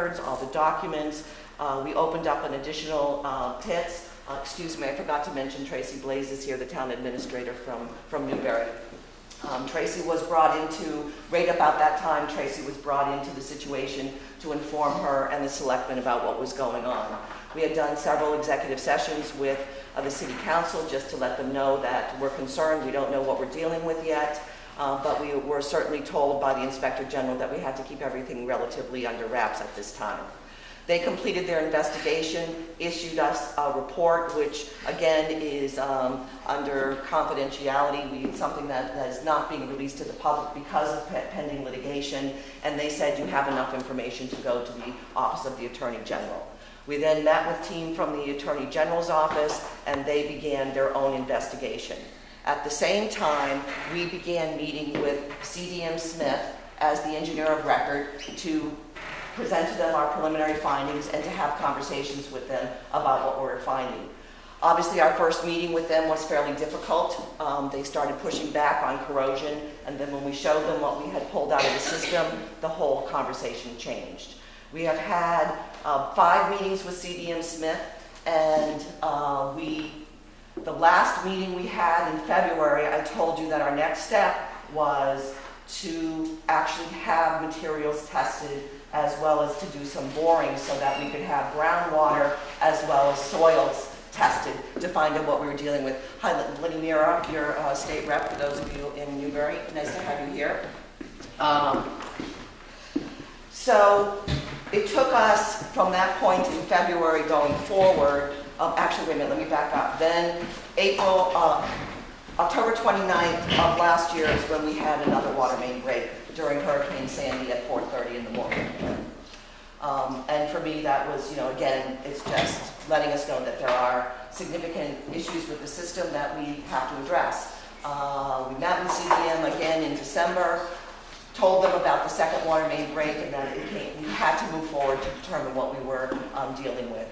records, all the documents. We opened up an additional pits. Excuse me, I forgot to mention Tracy Blaze is here, the town administrator from Newbury. Tracy was brought into, right about that time, Tracy was brought into the situation to inform her and the selectmen about what was going on. We had done several executive sessions with the city council just to let them know that we're concerned, we don't know what we're dealing with yet, but we were certainly told by the Inspector General that we had to keep everything relatively under wraps at this time. They completed their investigation, issued us a report, which again is under confidentiality. Something that is not being released to the public because of pending litigation, and they said you have enough information to go to the Office of the Attorney General. We then met with a team from the Attorney General's office, and they began their own investigation. At the same time, we began meeting with CDM Smith as the engineer of record to present to them our preliminary findings and to have conversations with them about what we were finding. Obviously, our first meeting with them was fairly difficult. They started pushing back on corrosion, and then when we showed them what we had pulled out of the system, the whole conversation changed. We have had 5 meetings with CDM Smith, and the last meeting we had in February, I told you that our next step was to actually have materials tested as well as to do some boring so that we could have groundwater as well as soils tested to find out what we were dealing with. Hi, Lenny Mira, your state rep, for those of you in Newbury. Nice to have you here. So it took us from that point in February going forward, actually, wait a minute, let me back up. Then October 29th of last year is when we had another water main break during Hurricane Sandy at 4:30 in the morning. And for me, that was, again, it's just letting us know that there are significant issues with the system that we have to address. We met with CDM again in December, told them about the second water main break, and that we had to move forward to determine what we were dealing with.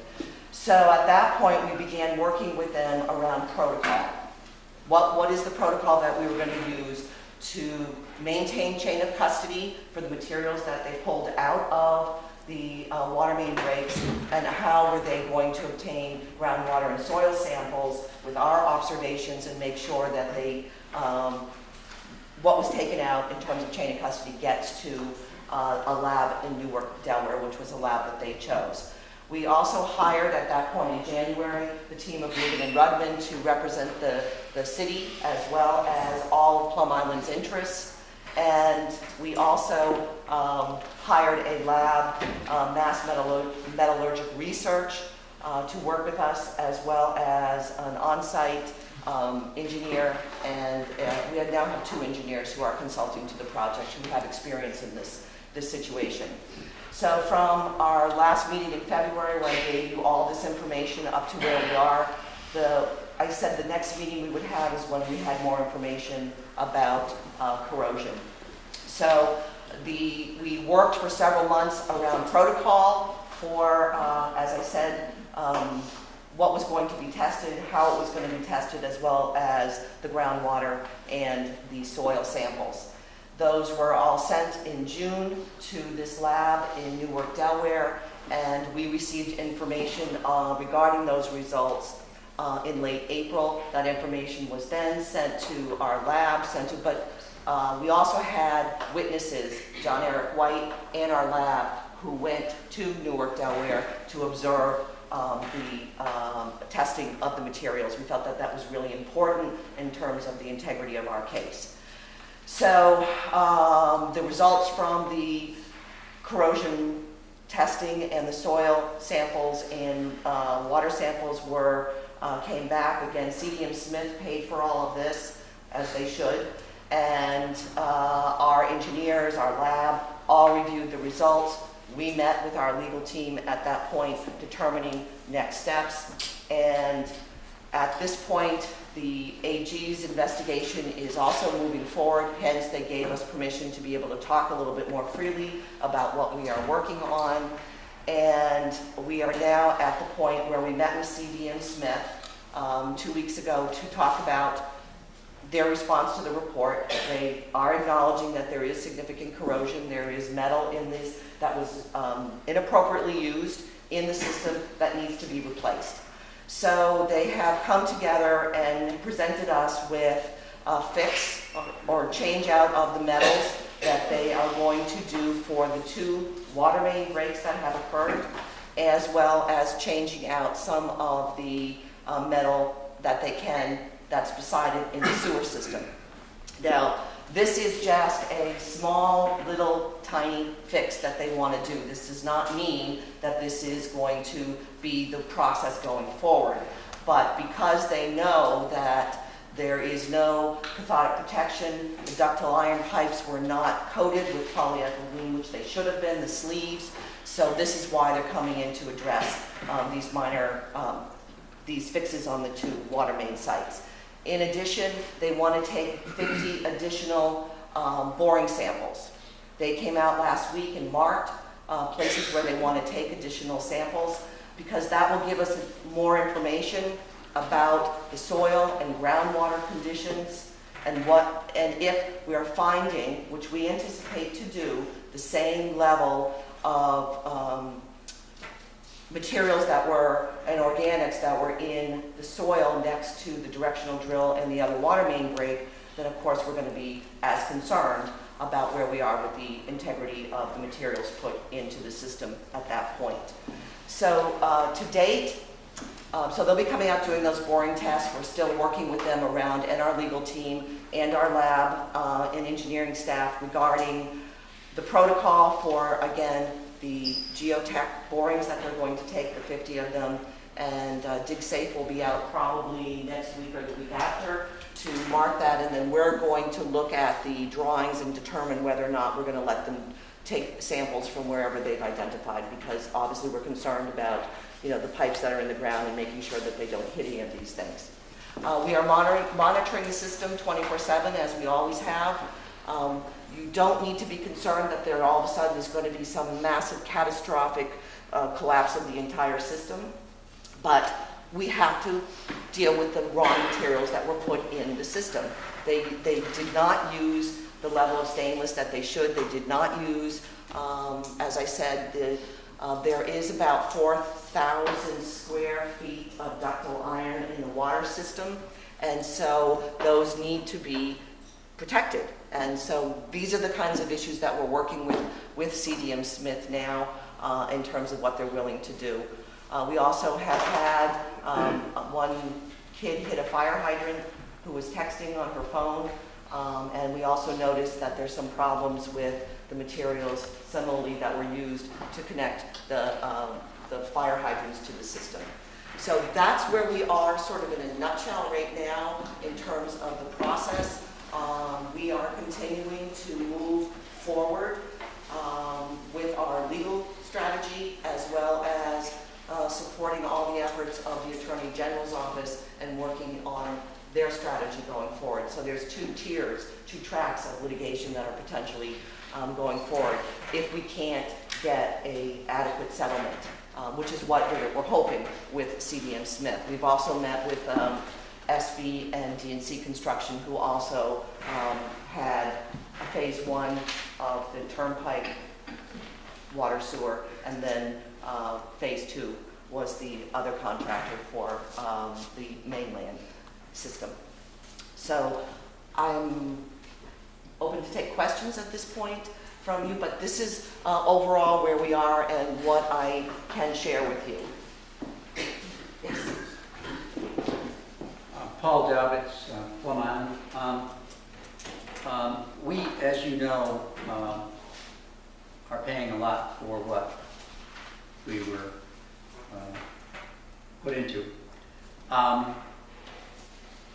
So at that point, we began working with them around protocol. What is the protocol that we were going to use to maintain chain of custody for the materials that they pulled out of the water main breaks, and how were they going to obtain groundwater and soil samples with our observations and make sure that they, what was taken out in terms of chain of custody gets to a lab in Newark, Delaware, which was a lab that they chose. We also hired at that point in January the team of Rubin and Rudman to represent the city as well as all of Plum Island's interests. And we also hired a lab, Mass Metallurgic Research, to work with us, as well as an on-site engineer. And we now have 2 engineers who are consulting to the project who have experience in this situation. So from our last meeting in February, where I gave you all this information up to where we are, I said the next meeting we would have is when we had more information about corrosion. So we worked for several months around protocol for, as I said, what was going to be tested, how it was going to be tested, as well as the groundwater and the soil samples. Those were all sent in June to this lab in Newark, Delaware, and we received information regarding those results in late April. That information was then sent to our lab, but we also had witnesses, John Eric White and our lab, who went to Newark, Delaware to observe the testing of the materials. We felt that that was really important in terms of the integrity of our case. So the results from the corrosion testing and the soil samples and water samples came back. Again, CDM Smith paid for all of this, as they should, and our engineers, our lab, all reviewed the results. We met with our legal team at that point, determining next steps, and at this point, the AG's investigation is also moving forward, hence they gave us permission to be able to talk a little bit more freely about what we are working on. And we are now at the point where we met with CDM Smith 2 weeks ago to talk about their response to the report, they are acknowledging that there is significant corrosion. There is metal in this that was inappropriately used in the system that needs to be replaced. So they have come together and presented us with a fix or change out of the metals that they are going to do for the 2 water main breaks that have occurred, as well as changing out some of the metal that they can that's beside it in the sewer system. Now, this is just a small, little, tiny fix that they want to do. This does not mean that this is going to be the process going forward. But because they know that there is no cathodic protection, the ductile iron pipes were not coated with polyethylene, which they should have been, the sleeves. So this is why they're coming in to address these minor, these fixes on the 2 water main sites. In addition, they want to take 50 additional boring samples. They came out last week and marked places where they want to take additional samples, because that will give us more information about the soil and groundwater conditions and if we are finding, which we anticipate to do, the same level of materials that were, and organics that were in the soil next to the directional drill and the other water main break, then of course we're going to be as concerned about where we are with the integrity of the materials put into the system at that point. So to date, so they'll be coming out doing those boring tests. We're still working with them around, and our legal team and our lab and engineering staff regarding the protocol for, again, the geotech borings that they're going to take, the 50 of them, and DigSafe will be out probably next week or the week after to mark that, and then we're going to look at the drawings and determine whether or not we're going to let them take samples from wherever they've identified, because obviously we're concerned about, you know, the pipes that are in the ground and making sure that they don't hit any of these things. We are monitoring the system 24/7, as we always have. You don't need to be concerned that there all of a sudden is going to be some massive catastrophic collapse of the entire system, but we have to deal with the raw materials that were put in the system. They did not use the level of stainless that they should. They did not use, as I said, there is about 4,000 square feet of ductile iron in the water system, and so those need to be protected. And so these are the kinds of issues that we're working with CDM Smith now in terms of what they're willing to do. We also have had one kid hit a fire hydrant who was texting on her phone, and we also noticed that there's some problems with the materials similarly that were used to connect the fire hydrants to the system. So that's where we are sort of in a nutshell right now in terms of the process. We are continuing to move forward with our legal strategy, as well as supporting all the efforts of the Attorney General's office and working on their strategy going forward. So there's 2 tiers, 2 tracks of litigation that are potentially going forward if we can't get an adequate settlement, which is what we're hoping with CDM Smith. We've also met with SB and DNC Construction, who also had a phase 1 of the turnpike water sewer, and then phase 2 was the other contractor for the mainland system. So I'm open to take questions at this point from you, but this is overall where we are and what I can share with you. Yes. Paul Davids, Plum Island. We, as you know, are paying a lot for what we were put into.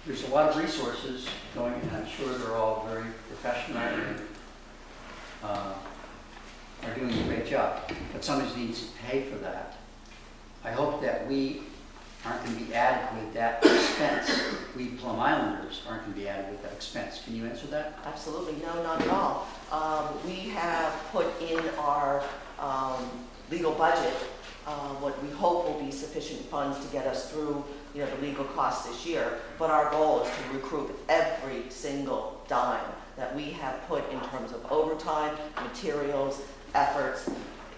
There's a lot of resources going, and I'm sure they're all very professional and are doing a great job. But somebody needs to pay for that. I hope that we aren't going to be added with that expense. We Plum Islanders aren't going to be added with that expense. Can you answer that? Absolutely, no, not at all. We have put in our legal budget what we hope will be sufficient funds to get us through, you know, the legal costs this year. But our goal is to recoup every single dime that we have put in terms of overtime, materials, efforts.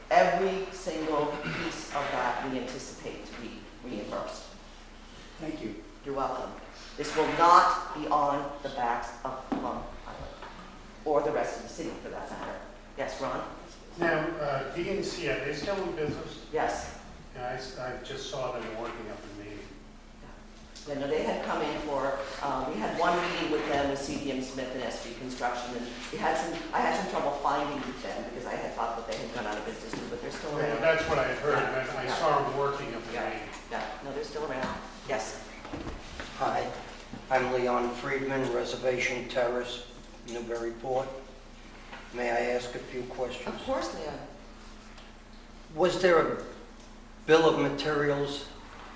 Every single piece of that we anticipate to be reimbursed. Thank you. You're welcome. This will not be on the backs of Plum Island, or the rest of the city for that matter. Yes, Ron? Now, DNC, are they still in business? Yes. Yeah, I just saw them working up in Maine. Yeah, no, they had come in for, we had one meeting with them with CDM Smith and SB Construction, and I had some trouble finding them because I had thought that they had gone out of business too, but they're still Well, around. that's what I had heard, Yeah. and I Yeah. saw them working up in Yeah. Maine. Yeah, no, they're still around. Yes. Hi, I'm Leon Friedman, Reservation Terrace, Newburyport. May I ask a few questions? Of course, Leon. Was there a bill of materials?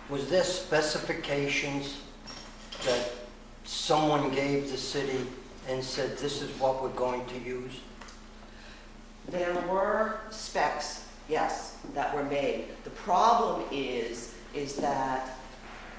Was there specifications that someone gave the city and said, this is what we're going to use? There were specs, yes, that were made. The problem is that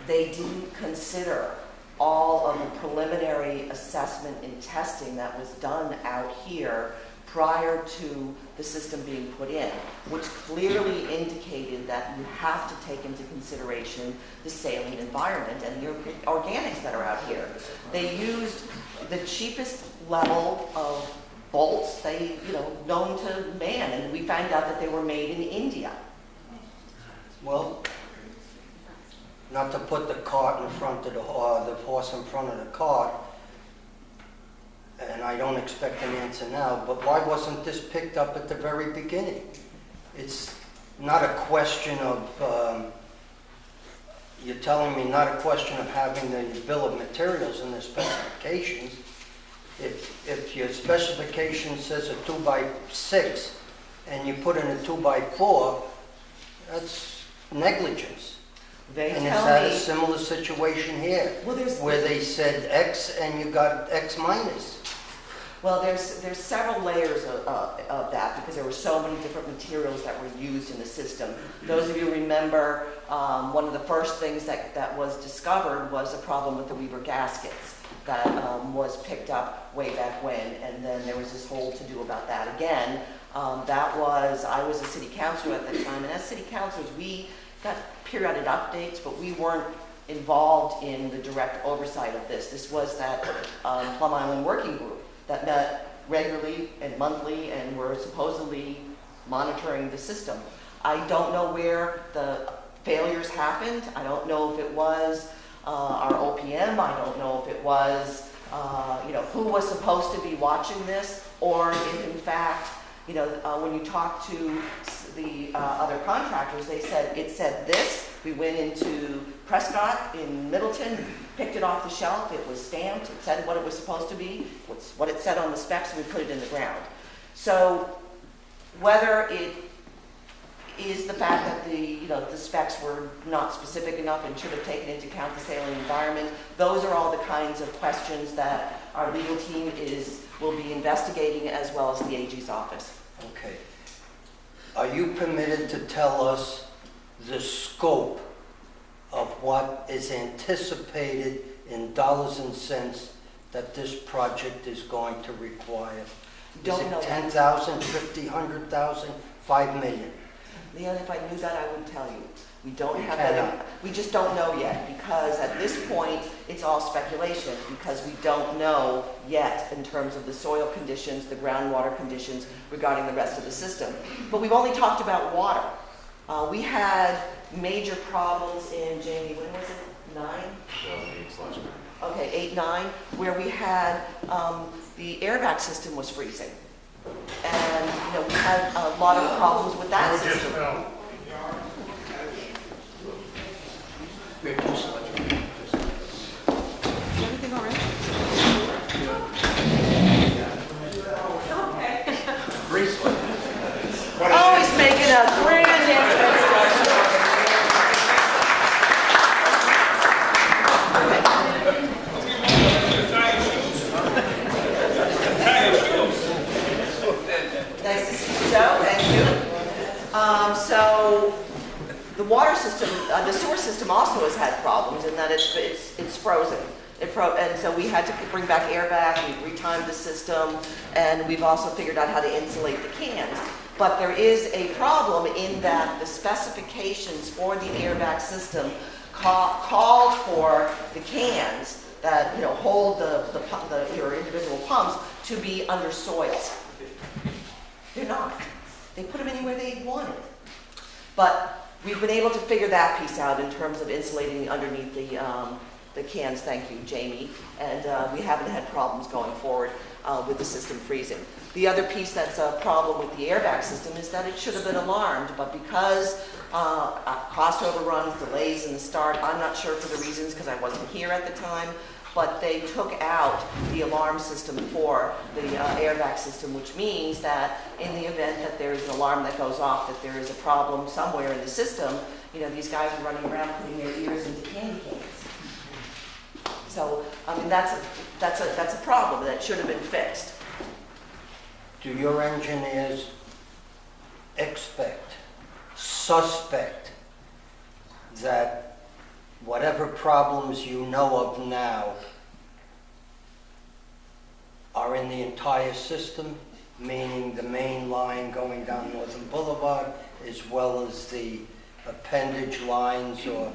they didn't consider all of the preliminary assessment and testing that was done out here prior to the system being put in, which clearly indicated that you have to take into consideration the saline environment and the organics that are out here. They used the cheapest level of bolts they, known to man, and we found out that they were made in India. Well, not to put the cart in front of the horse in front of the cart, and I don't expect an answer now, but why wasn't this picked up at the very beginning? It's not a question of, you're telling me not a question of having the bill of materials and the specifications. If your specification says a 2x6 and you put in a 2x4, that's negligence. They And is tell that a me, similar situation here? well, Where they said X and you got X minus? well, there's several layers of that because there were so many different materials that were used in the system. Those of you remember, one of the first things that was discovered was a problem with the Weaver gaskets that was picked up way back when, and then there was this whole to-do about that again. I was a city councilor at the time, and as city councilors, we got periodic updates, but we weren't involved in the direct oversight of this. This was that Plum Island Working Group that met regularly and monthly and were supposedly monitoring the system. I don't know where the failures happened. I don't know if it was our OPM. I don't know if it was, who was supposed to be watching this, or if in fact, when you talk to the other contractors, they said, it said this. We went into Prescott in Middleton, picked it off the shelf, it was stamped, it said what it was supposed to be, what it said on the specs, and we put it in the ground. So whether it is the fact that the specs were not specific enough and should have taken into account the saline environment, those are all the kinds of questions that our legal team will be investigating, as well as the AG's office. Okay. Are you permitted to tell us the scope of what is anticipated in dollars and cents that this project is going to require? Don't know Is it that. 10,000, 50, 100,000, 5 million? Leon, if I knew that, I would tell you. We don't You have cannot. that. We just don't know yet, because at this point, it's all speculation, because we don't know yet in terms of the soil conditions, the groundwater conditions regarding the rest of the system. But we've only talked about water. We had major problems in, Jamie, when was it, 9? Okay, 8, 9, where we had, the airbag system was freezing. And, we had a lot of problems with that Or just system. fell. Everything all right? Always making a grand entrance. Nice to see you, Joe. Thank you. So the sewer system also has had problems in that it's frozen. And so we had to bring back air back, we retimed the system, and we've also figured out how to insulate the cans. But there is a problem in that the specifications for the airbag system called for the cans that, you know, hold your individual pumps to be under soil. They're not. They put them anywhere they wanted. But we've been able to figure that piece out in terms of insulating underneath the cans, thank you, Jamie. And we haven't had problems going forward with the system freezing. The other piece that's a problem with the airbag system is that it should have been alarmed, but because cost overruns, delays in the start, I'm not sure for the reasons because I wasn't here at the time, but they took out the alarm system for the airbag system, which means that in the event that there is an alarm that goes off, that there is a problem somewhere in the system, you know, these guys are running around putting their ears into candy canes. So, I mean, that's a problem that should have been fixed. Do your engineers suspect that whatever problems you know of now are in the entire system, meaning the main line going down Northern Boulevard, as well as the appendage lines or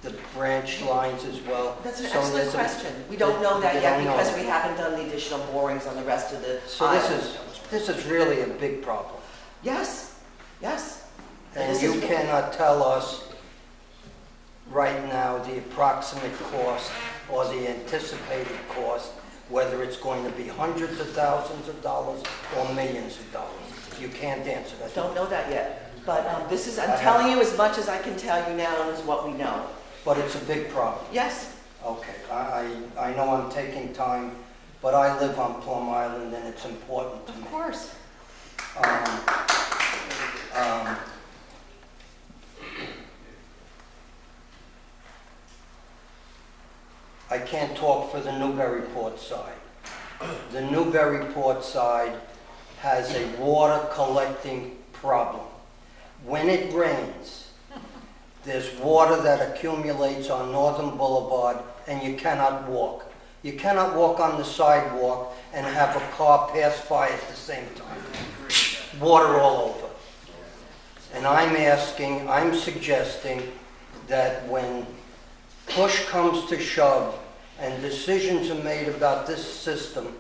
the branch lines as well? That's an So excellent there's a- question. We don't know that They yet don't know. because we haven't done the additional borings on the rest of the So this is really a big problem. Yes, yes. And This you is- cannot tell us right now the approximate cost or the anticipated cost, whether it's going to be hundreds of thousands of dollars or millions of dollars. You can't answer that. Don't know that yet. But I'm telling you as much as I can tell you now is what we know. But it's a big problem. Yes, Okay, I know I'm taking time, but I live on Plum Island and it's important to me. of course. I can't talk for the Newburyport side. The Newburyport side has a water collecting problem. When it rains, there's water that accumulates on Northern Boulevard and you cannot walk. You cannot walk on the sidewalk and have a car pass by at the same time. Water all over. And I'm suggesting that when push comes to shove and decisions are made about this system,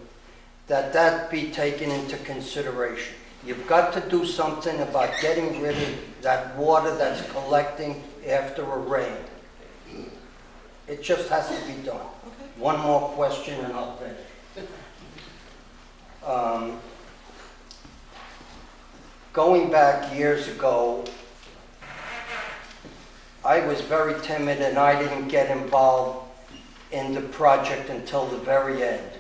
that be taken into consideration. You've got to do something about getting rid of that water that's collecting after a rain. It just has to be done. Okay. One more question and I'll finish. Going back years ago, I was very timid and I didn't get involved in the project until the very end.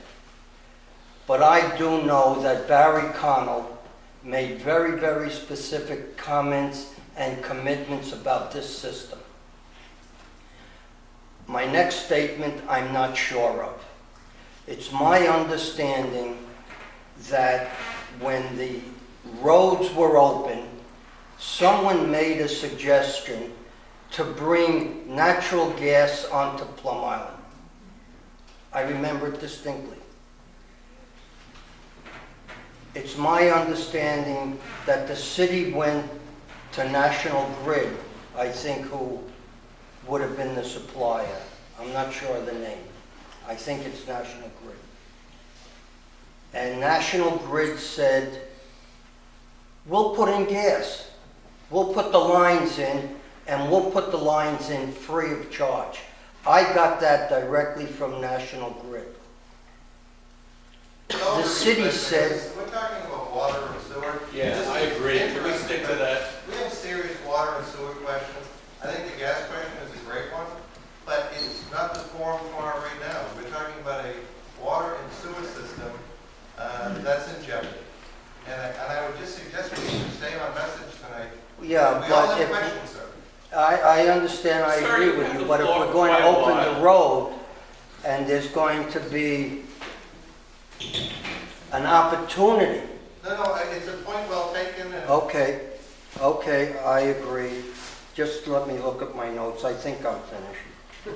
But I do know that Barry Connell made very, very specific comments and commitments about this system. My next statement, I'm not sure of. It's my understanding that when the roads were open, someone made a suggestion to bring natural gas onto Plum Island. I remember it distinctly. It's my understanding that the city went to National Grid, I think, who would have been the supplier. I'm not sure of the name. I think it's National Grid. And National Grid said, we'll put in gas. We'll put the lines in, and we'll put the lines in free of charge. I got that directly from National Grid. The city said, We're talking about water and sewer. Yeah, This I is agree. Can we interesting, stick to but that? We have serious water and sewer questions. I think the gas question is a great one, but it's not the forum for it right now. We're talking about a water and sewer system that's in jeopardy. And I would just suggest we should stay on message tonight. yeah, We all but have if, questions, sir. I understand, I Sir, agree you with have you, the but if floor we're going to for quite a open while. the road and there's going to be an opportunity. No, it's a point well taken, and Okay, I agree. Just let me look at my notes. I think I'm finished. Can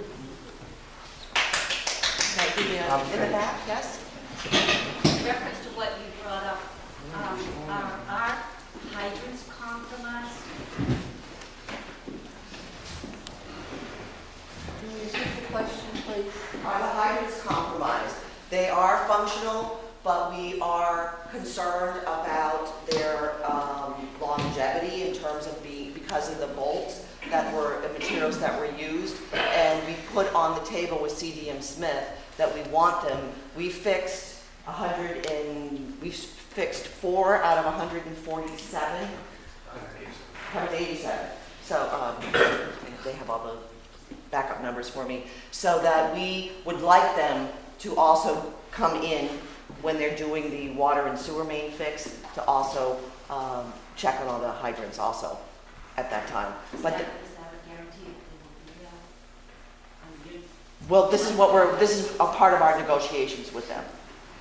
I give you I'm in the finished. back, yes? In reference to what you brought up, are our hydrants compromised? Can you repeat the question, please? Are the hydrants compromised? They are functional, but we are concerned about their longevity in terms of because of the bolts that were, the materials that were used. And we put on the table with CDM Smith that we want them. We fixed 4 out of 147. 187. So they have all the backup numbers for me. So that we would like them to also come in when they're doing the water and sewer main fix to also check on all the hydrants also at that time. Is But that a guarantee that they will do that? well, this is a part of our negotiations with them.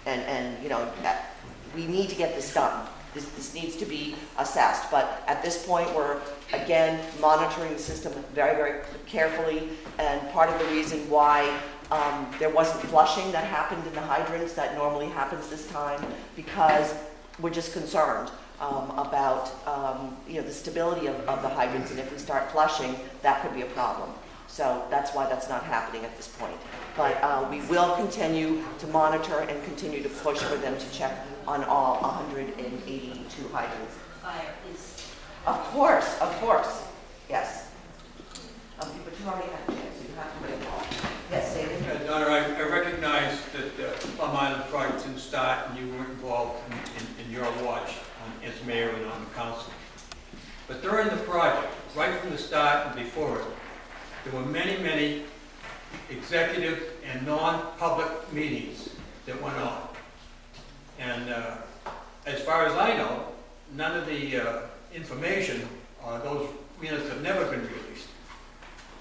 And you know, that we need to get this done. This needs to be assessed. But at this point, we're, again, monitoring the system very, very carefully. And part of the reason why there wasn't flushing that happened in the hydrants that normally happens this time, because we're just concerned about you know, the stability of the hydrants. And if we start flushing, that could be a problem. So that's why that's not happening at this point. But we will continue to monitor and continue to push for them to check on all 182 hydrants. Fire is, Of course, yes. But you already had a chance, so you have to wait more. Yes, David? Donna, I recognize that the Plum Island project didn't start and you weren't involved in your watch as mayor and on the council. But during the project, right from the start and before it, there were many, many executive and non-public meetings that went on. And as far as I know, none of the information, those minutes have never been released.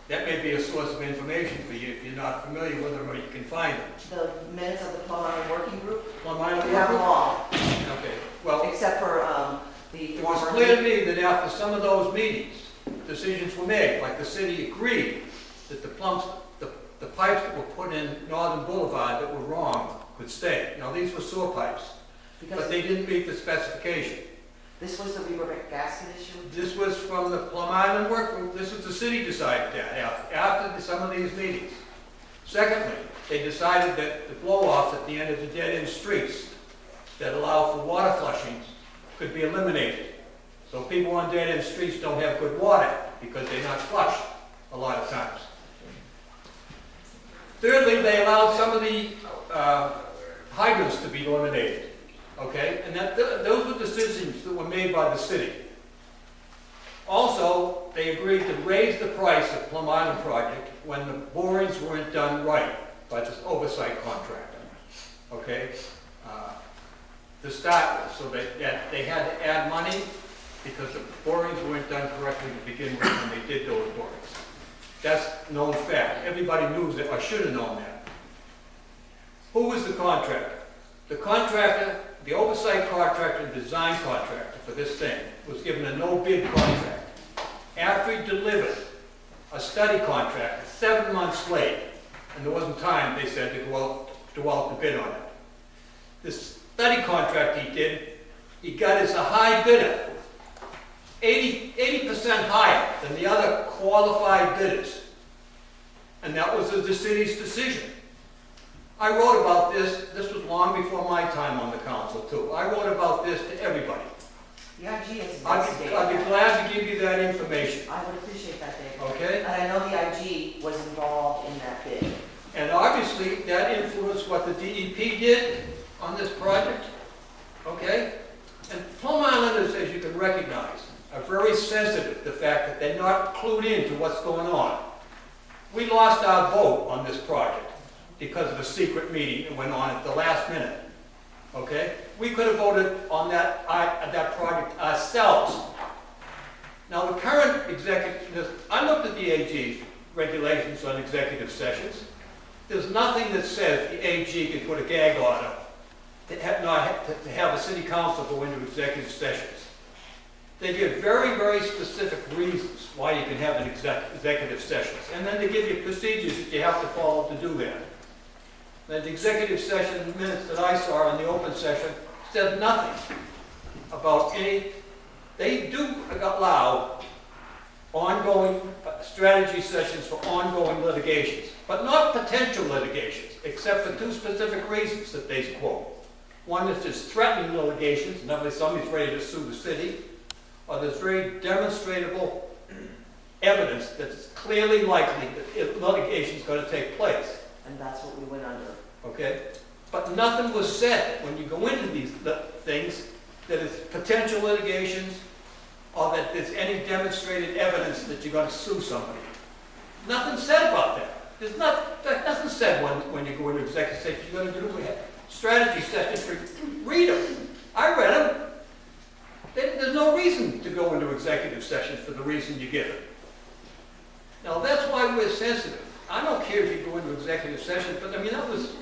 That may be a source of information for you if you're not familiar with them or you can find them. The minutes of the Plum Island Working Group, Plum Island we have them all, Okay, well, except for the it was former. clear to me that after some of those meetings, decisions were made, like the city agreed that the pipes that were put in Northern Boulevard that were wrong could stay. Now, these were sewer pipes, but Because they didn't meet the specification. this was the Weaver gasket issue. This was from the Plum Island work group. This was the city decided that after some of these meetings. Secondly, they decided that the blow-offs at the end of the dead-end streets that allow for water flushing could be eliminated. So people on dead-end streets don't have good water because they're not flushed a lot of times. Thirdly, they allowed some of the hydrants to be eliminated, okay? And those were decisions that were made by the city. Also, they agreed to raise the price of Plum Island project when the borings weren't done right by this oversight contractor, okay? To start with, so that they had to add money because the borings weren't done correctly to begin with when they did those borings. That's known fact. Everybody knew that, or should have known that. Who was the contractor? The contractor, the oversight contractor and design contractor for this thing was given a no-bid contract. After he delivered a study contract 7 months late, and there wasn't time, they said, to go out to bid on it. This study contract he did, he got as a high bidder, 80% higher than the other qualified bidders. And that was the city's decision. I wrote about this was long before my time on the council too. I wrote about this to everybody. The IG is I'd be glad to give you that information, I would appreciate that, David. okay? And I know the IG was involved in that bid. And obviously, that influenced what the DEP did on this project, okay? And Plum Islanders, as you can recognize, are very sensitive to the fact that they're not clued into what's going on. We lost our vote on this project because of a secret meeting that went on at the last minute, okay? We could have voted on that project ourselves. Now, the current executive, I looked at the AG's regulations on executive sessions. There's nothing that says the AG can put a gag order to have a city council go into executive sessions. They give very, very specific reasons why you can have an executive session. And then they give you procedures that you have to follow to do that. The executive session minutes that I saw in the open session said nothing about any, they do allow ongoing strategy sessions for ongoing litigations, but not potential litigations, except for two specific reasons that they quote. One is just threatening litigations, in other words, somebody's ready to sue the city, or there's very demonstrable evidence that's clearly likely that litigation is going to take place. And that's what we went under. Okay? But nothing was said when you go into these things that it's potential litigations or that there's any demonstrated evidence that you're going to sue somebody. Nothing said about that. There's nothing said when you go into executive session. You're going to do strategy sessions for read them. I read them. There's no reason to go into executive session for the reason you give it. Now that's why we're sensitive. I don't care if you go into executive session, but I mean that was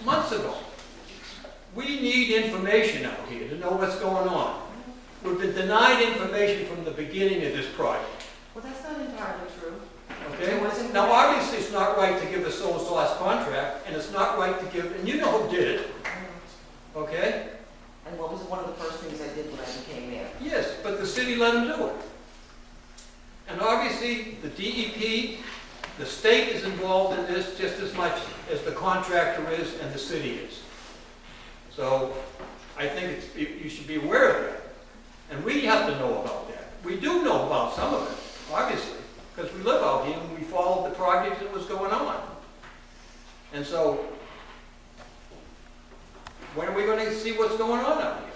months ago. We need information out here to know what's going on. We've been denied information from the beginning of this project. Well, that's not entirely true. Okay? Now, obviously, it's not right to give a sole source contract, and it's not right to give, and you know who did it. Okay? And what was one of the first things I did when I became mayor? Yes, but the city let them do it. And obviously, the DEP, the state is involved in this just as much as the contractor is and the city is. So, I think you should be aware of that. And we have to know about that. We do know about some of it, obviously, because we live out here and we followed the project that was going on. And so, when are we going to see what's going on out here?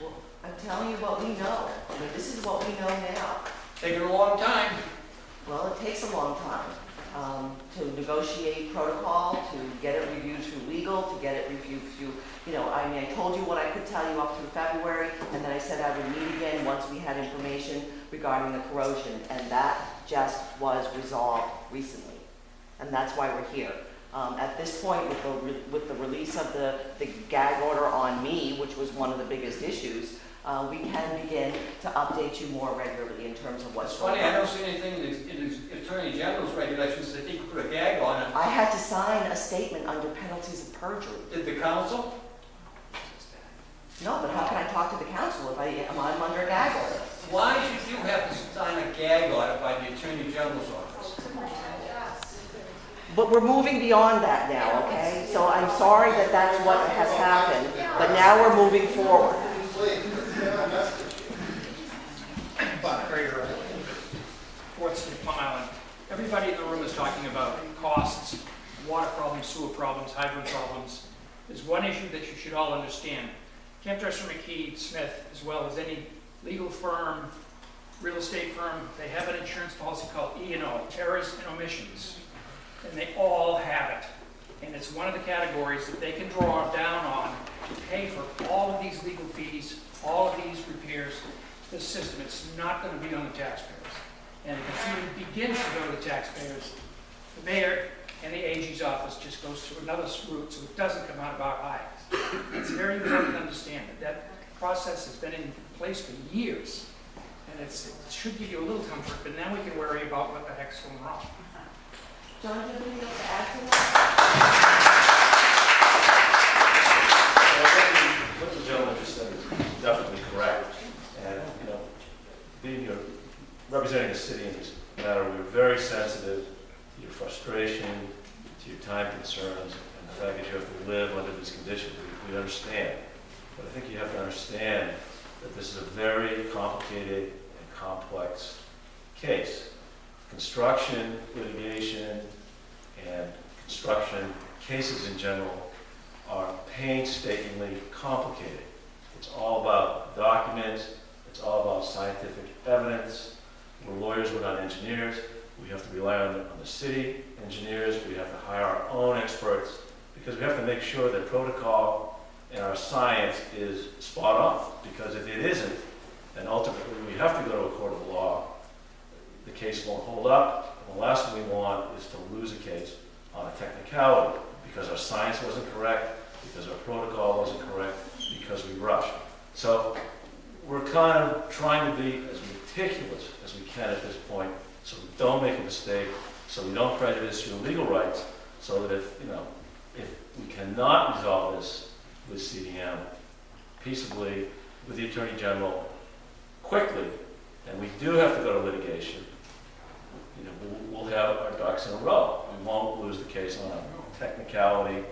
Well, I'm telling you what we know. I mean, this is what we know now. Taking a long time. Well, it takes a long time to negotiate protocol, to get it reviewed through legal, to get it reviewed through, I mean, I told you what I could tell you up through February, and then I said I would meet again once we had information regarding the corrosion, and that just was resolved recently. And that's why we're here. At this point, with the release of the gag order on me, which was one of the biggest issues, we can begin to update you more regularly in terms of what's It's going funny, on. I don't see anything in the Attorney General's regulations that he could put a gag on it. I had to sign a statement under penalties of perjury. Did the council? No, but how can I talk to the council if I'm under a gag order? Why should you have to sign a gag order by the Attorney General's office? But we're moving beyond that now, okay? So I'm sorry that that's what has happened, but now we're moving forward. Bob Crater, Fourth Street, Plum Island. Everybody in the room is talking about costs, water problems, sewer problems, hydrant problems. There's one issue that you should all understand. Camp Dresser McKee Smith, as well as any legal firm, real estate firm, they have an insurance policy called E&O, errors and omissions. And they all have it. And it's one of the categories that they can draw down on to pay for all of these legal fees, all of these repairs. This system, it's not going to be on the taxpayers. And if it even begins to go to the taxpayers, the mayor and the AG's office just goes through another route so it doesn't come out of our eyes. It's very important to understand that that process has been in place for years. And it should give you a little comfort, but now we can worry about what the heck's going wrong. John, do you have anything else to add to that? What the gentleman just said is definitely correct. And, representing the city in this matter, we're very sensitive to your frustration, to your time concerns, and the fact that you have to live under these conditions. We understand. But I think you have to understand that this is a very complicated and complex case. Construction, litigation, and construction cases in general are painstakingly complicated. It's all about documents, it's all about scientific evidence. We're lawyers, we're not engineers. We have to rely on the city engineers, we have to hire our own experts, because we have to make sure that protocol and our science is spot on. Because if it isn't, then ultimately we have to go to a court of law. The case won't hold up, and the last thing we want is to lose a case on a technicality, because our science wasn't correct, because our protocol wasn't correct, because we rushed. So we're kind of trying to be as meticulous as we can at this point, so we don't make a mistake, so we don't prejudice your legal rights, so that if we cannot resolve this with CDM peaceably with the Attorney General quickly, and we do have to go to litigation, we'll have our ducks in a row. We won't lose the case on a technicality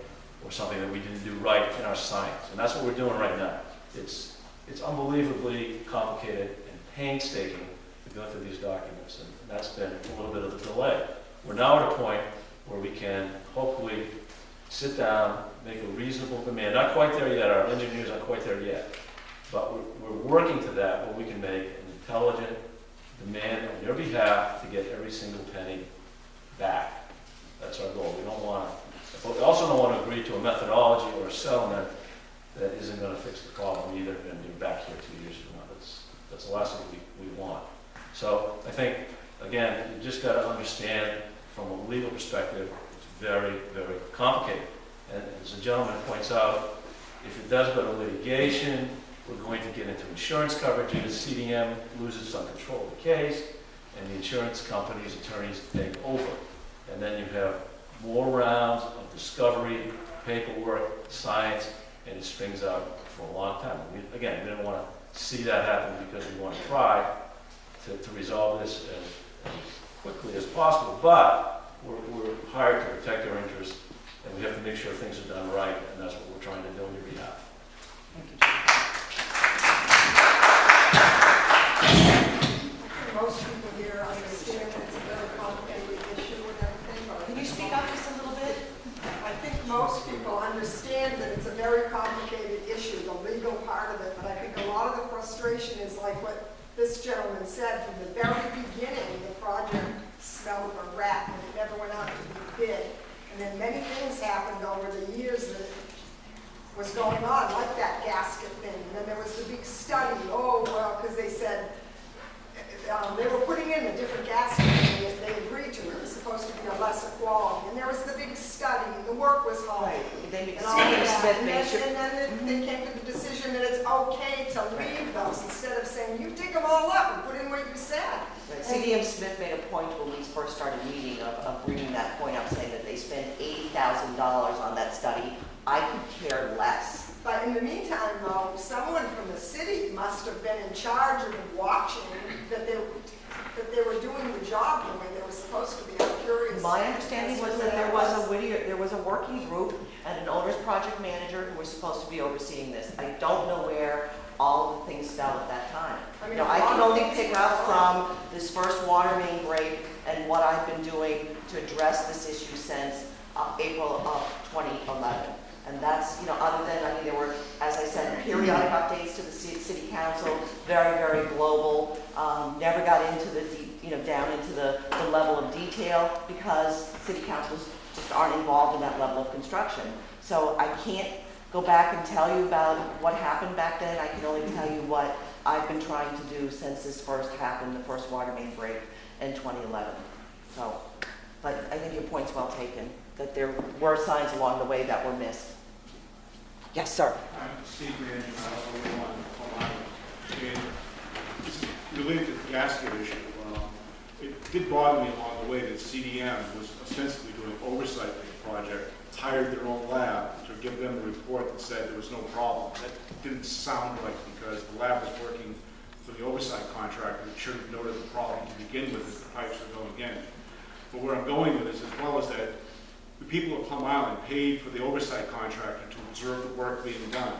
or something that we didn't do right in our science. And that's what we're doing right now. It's unbelievably complicated and painstaking to go through these documents, and that's been a little bit of a delay. We're now at a point where we can hopefully sit down, make a reasonable demand. Not quite there yet, our engineers aren't quite there yet, but we're working to that where we can make an intelligent demand on your behalf to get every single penny back. That's our goal. We also don't want to agree to a methodology or a settlement that isn't going to fix the problem either, and be back here 2 years from now. That's the last thing we want. So I think, again, you just got to understand from a legal perspective, it's very, very complicated. And as the gentleman points out, if it does go to litigation, we're going to get into insurance coverages. CDM loses some control of the case, and the insurance company's attorneys take over. And then you have more rounds of discovery, paperwork, science, and it strings out for a long time. We didn't want to see that happen because we want to try to resolve this as quickly as possible. But we're hired to protect our interests, and we have to make sure things are done right, and that's what we're trying to do on your behalf. Thank you, Chief. Most people here understand that it's a very complicated issue and everything, but Can you speak up just a little bit? I think most people understand that it's a very complicated issue, the legal part of it, but I think a lot of the frustration is like what this gentleman said, from the very beginning, the project smelled of a rat and it never went out to be bid. And then many things happened over the years that was going on, like that gasket thing. And then there was the big study, because they said, they were putting in a different gasket and they agreed to it. It was supposed to be a lesser quality. And there was the big study, and the work was hard. They And all of that. made sure. And then they came to the decision that it's okay to leave those instead of saying, you dig them all up and put in what you said. CDM Smith made a point when we first started meeting of bringing that point up, saying that they spent $80,000 on that study. I could care less. But in the meantime, though, someone from the city must have been in charge of watching that they were doing the job the way they were supposed to be. I'm curious. My understanding was that there was a working group and an owner's project manager who was supposed to be overseeing this. I don't know where all of the things fell at that time. I mean, I can only pick up from this first water main break and what I've been doing to address this issue since April of 2011. And that's, other than, there were, as I said, periodic updates to the city council, very, very global, never got into the, down into the level of detail because city councils just aren't involved in that level of construction. So I can't go back and tell you about what happened back then. I can only tell you what I've been trying to do since this first happened, the first water main break in 2011. So, but I think your point's well taken, that there were signs along the way that were missed. Yes, sir. I'm Steve Manning, Plum Island. And related to the gasket issue, it did bother me along the way that CDM was ostensibly doing oversight of the project, hired their own lab to give them a report that said there was no problem. That didn't sound right because the lab was working for the oversight contractor that should have noted the problem to begin with as the pipes were going in. But where I'm going with this, as well as that, the people of Plum Island paid for the oversight contractor to observe the work being done.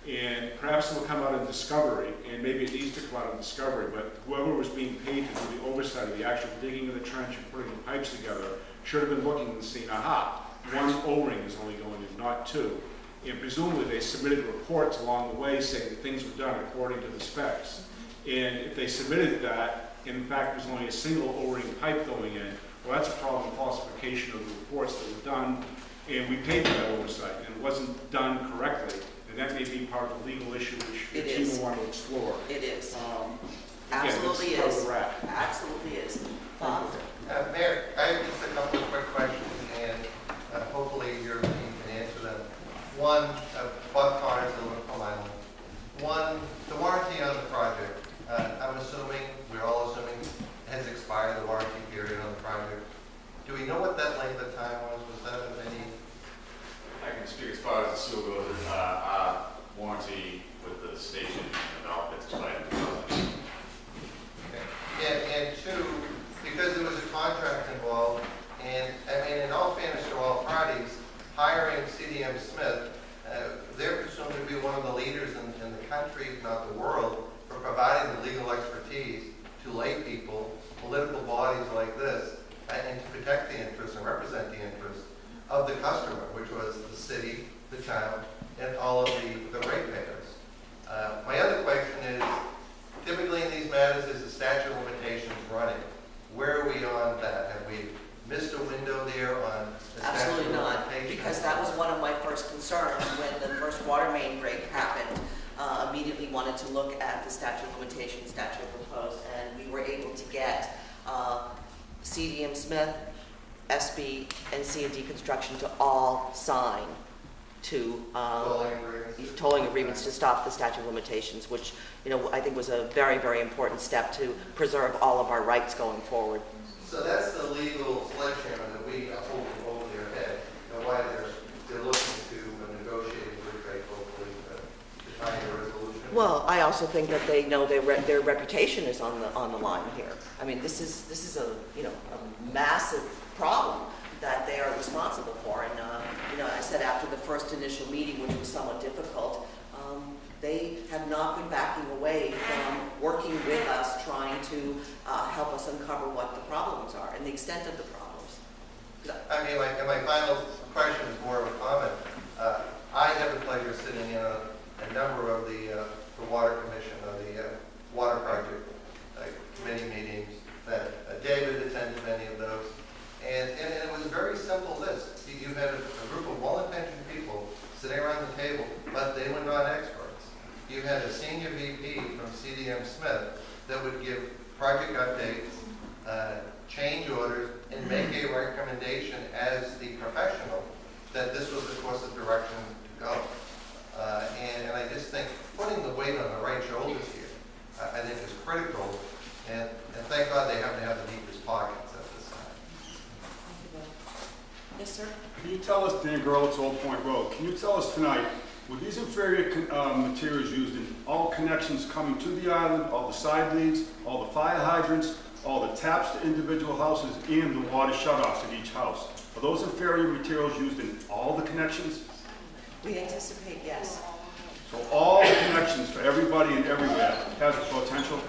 And perhaps it'll come out in discovery, and maybe it needs to come out in discovery, but whoever was being paid to do the oversight of the actual digging of the trench and putting the pipes together should have been looking and seeing, aha, one O-ring is only going in, not two. And presumably they submitted reports along the way saying that things were done according to the specs. And if they submitted that, in fact there's only a single O-ring pipe going in, well, that's a problem, falsification of the reports that were done, and we paid for that oversight, and it wasn't done correctly, and that may be part of the legal issue which you will want to explore. It is. Again, Absolutely it's part of is. the wrap. Absolutely is. Mayor, I have just a couple of quick questions, and hopefully your team can answer them. One, Bob Connors, Plum Island. One, the warranty on the project. Do we know what that length of time was? Was that of any? I can speak as far as the sewer goes, our warranty with the station and all that's expired in 2000. And two, because there was a contract involved, and I mean, in all fairness to all parties, hiring CDM Smith, they're presumed to be one of the leaders in the country, if not the world, for providing the legal expertise to lay people, political bodies like this, and to protect the interests and represent the interests of the customer, which was the city, the town, and all of the ratepayers. My other question is, typically in these matters, is the statute of limitations running? Where are we on that? Have we missed a window there on the statute Absolutely of not, limitations? because that was one of my first concerns when the first water main break happened. Immediately wanted to look at the statute of limitations, statute of repose, and we were able to get CDM Smith, SB, and C&D Construction to all sign to tolling agreements to stop the statute of limitations, which, you know, I think was a very, very important step to preserve all of our rights going forward. So that's the legal sledgehammer that we are holding over their head, and why they're looking to negotiate a good faith, hopefully, to find a resolution. Well, I also think that they know their reputation is on the line here. I mean, this is a, you know, a massive problem that they are responsible for. And, you know, I said after the first initial meeting, which was somewhat difficult, they have not been backing away from working with us, trying to help us uncover what the problems are and the extent of the problems. I mean, my final question is more of a comment. I have the pleasure of sitting in a number of the Water Commission, or the Water Project committee meetings that David attended many of those. And it was very simple this. You had a group of well-intentioned people sitting around the table, but they were not experts. You had a senior VP from CDM Smith that would give project updates, change orders, and make a recommendation as the professional that this was the course of direction to go. And I just think putting the weight on the right shoulders here, I think is critical. And thank God they happen to have the deepest pockets at this time. Yes, sir? Can you tell us, Dan Gerlitz, Old Point Road, can you tell us tonight, were these inferior materials used in all connections coming to the island, all the side leads, all the fire hydrants, all the taps to individual houses, and the water shutoffs at each house? Are those inferior materials used in all the connections? We anticipate, yes. So all the connections for everybody and everywhere has the potential?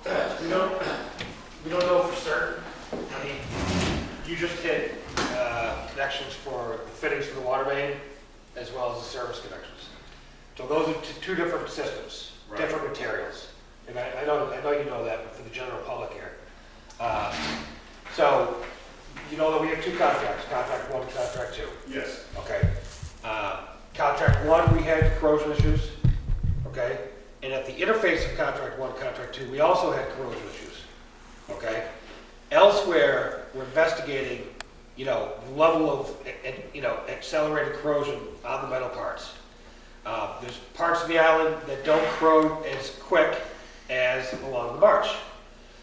We don't know for certain. I mean, you just hit connections for the fittings for the water main as well as the service connections. So those are two different systems, Right. different materials. And I know you know that, but for the general public here. So you know that we have two contracts, contract 1 and contract 2. Yes. Okay. Contract 1, we had corrosion issues. Okay. And at the interface of contract 1 and contract 2, we also had corrosion issues. Okay. Elsewhere, we're investigating, you know, the level of, you know, accelerated corrosion on the metal parts. There's parts of the island that don't corrode as quick as along the marsh.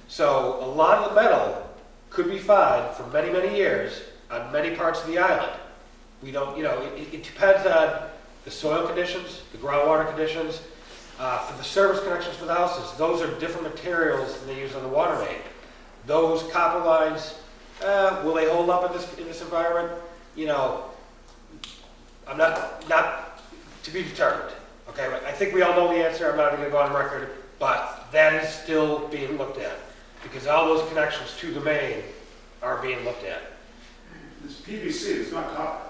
So a lot of the metal could be fine for many, many years on many parts of the island. We don't, you know, it depends on the soil conditions, the groundwater conditions. For the service connections for the houses, those are different materials than they use on the water main. Those copper lines, will they hold up in this environment? You know, I'm not to be determined. Okay, I think we all know the answer. I'm not going to go on record, but that is still being looked at because all those connections to the main are being looked at. It's PVC, it's not copper.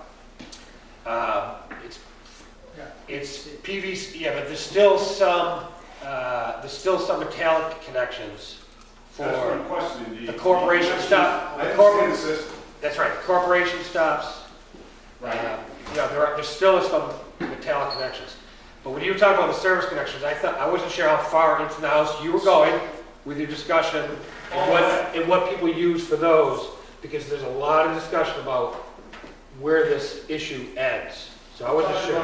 It's PVC, yeah, but there's still some metallic connections for That's what I'm questioning. the corporation stop. I understand the system. That's right, the corporation stops. Right. You know, there still is some metallic connections. But when you were talking about the service connections, I wasn't sure how far into the house you were going with your discussion and what people use for those, because there's a lot of discussion about where this issue ends. So I wasn't sure.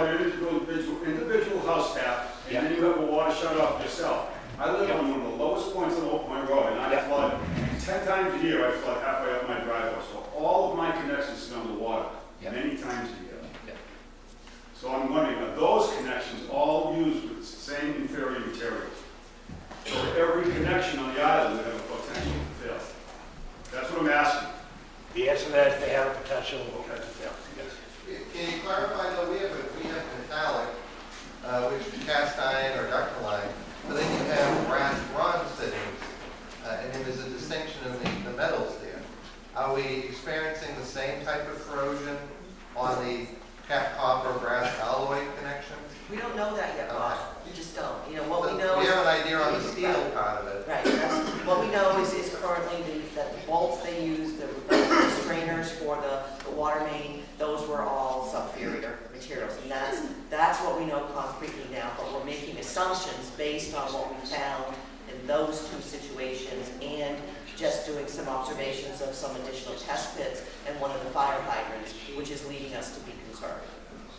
Individual house tap, and then you have a water shut off yourself. I live on one of the lowest points on Old Point Road, and I flood 10 times a year. I flood halfway that they have a potential to fail. Yes. Can you clarify, though, we have metallic, which is cast iron or ductile, but then you have brass bronze fittings, and then there's a distinction in the metals there. Are we experiencing the same type of corrosion on the copper brass alloy connection? We don't know that yet, Bob. We just don't. You know, what we So know we is... have an idea on the steel part of it. Right, what we know is currently that the bolts they use, the strainers for the water main, those were all sulfuric materials. And that's what we know concretely now, but we're making assumptions based on what we found in those two situations and just doing some observations of some additional test pits and one of the fire hydrants, which is leading us to be concerned.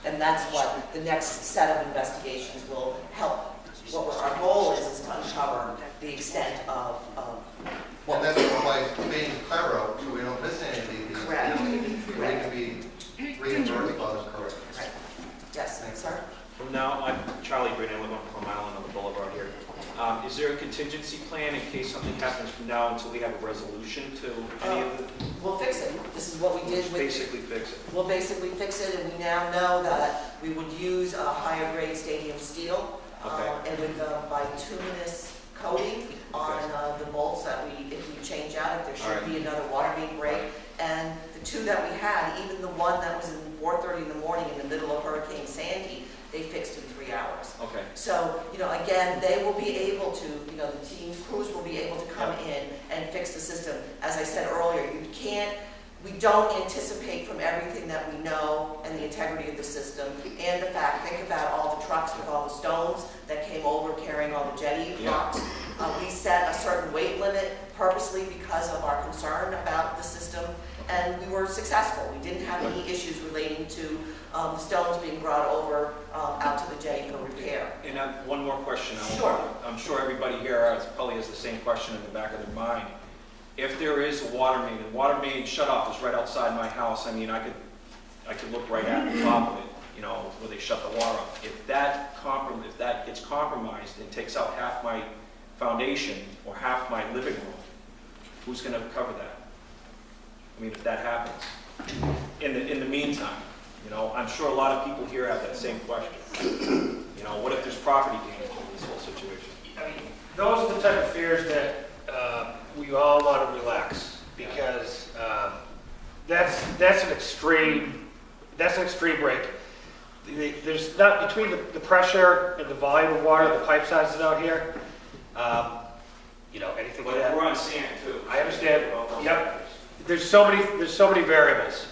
And that's what the next set of investigations will help. Our goal is to uncover the extent of what... And that's why being thorough, so we don't miss any of these. Correct. We can be reimbursed by this correct. Right. Yes, sir? From now, I'm Charlie Green, I live on Plum Island on the boulevard here. Is there a contingency plan in case something happens from now until we have a resolution to any of the... We'll fix it. This is what we did with... Basically fix it. We'll basically fix it, and we now know that we would use a higher grade stadium steel and with bituminous coating on the bolts that if we change out, if there should be another water main break. And the two that we had, even the one that was in 4:30 in the morning in the middle of Hurricane Sandy, they fixed in 3 hours. Okay. So, again, they will be able to, the team crews will be able to come in and fix the system. As I said earlier, we don't anticipate from everything that we know and the integrity of the system and the fact, think about all the trucks with all the stones that came over carrying all the jetty rocks. We set a certain weight limit purposely because of our concern about the system, and we were successful. We didn't have any issues relating to the stones being brought over out to the jetty for repair. And one more question. Sure. I'm sure everybody here probably has the same question in the back of their mind. If there is a water main, and water main shutoff is right outside my house, I mean, I could look right at the top of it, where they shut the water off. If that gets compromised and takes out half my foundation or half my living room, who's going to cover that? I mean, if that happens. In the meantime, I'm sure a lot of people here have that same question. What if there's property damage in this whole situation? I mean, those are the type of fears that we all want to relax, because that's an extreme break. There's not, between the pressure and the volume of water, the pipe sizes out here, anything like that. We're on sand too. I understand. Yep. There's so many variables.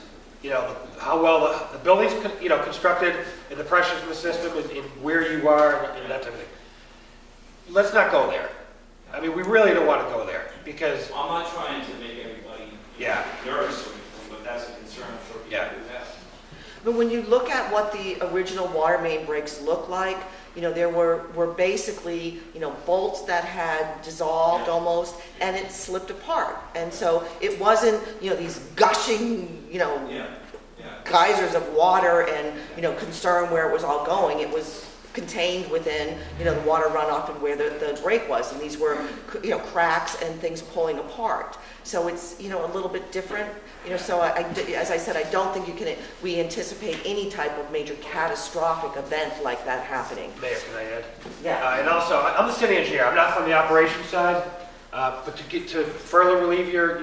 How well the building's constructed, and the pressures in the system, and where you are, and that type of thing. Let's not go there. I mean, we really don't want to go there, because... I'm not trying to make everybody nervous or anything, but that's a concern I'm sure people do have. But when you look at what the original water main breaks look like, there were basically, bolts that had dissolved almost, and it slipped apart. And so it wasn't, these gushing, geysers of water and, concern where it was all going. It was contained within, the water runoff and where the break was. And these were, cracks and things pulling apart. So it's, a little bit different. So as I said, I don't think we anticipate any type of major catastrophic event like that happening. Mayor, can I add? Yeah. And also, I'm the city engineer. I'm not from the operations side, but to further relieve your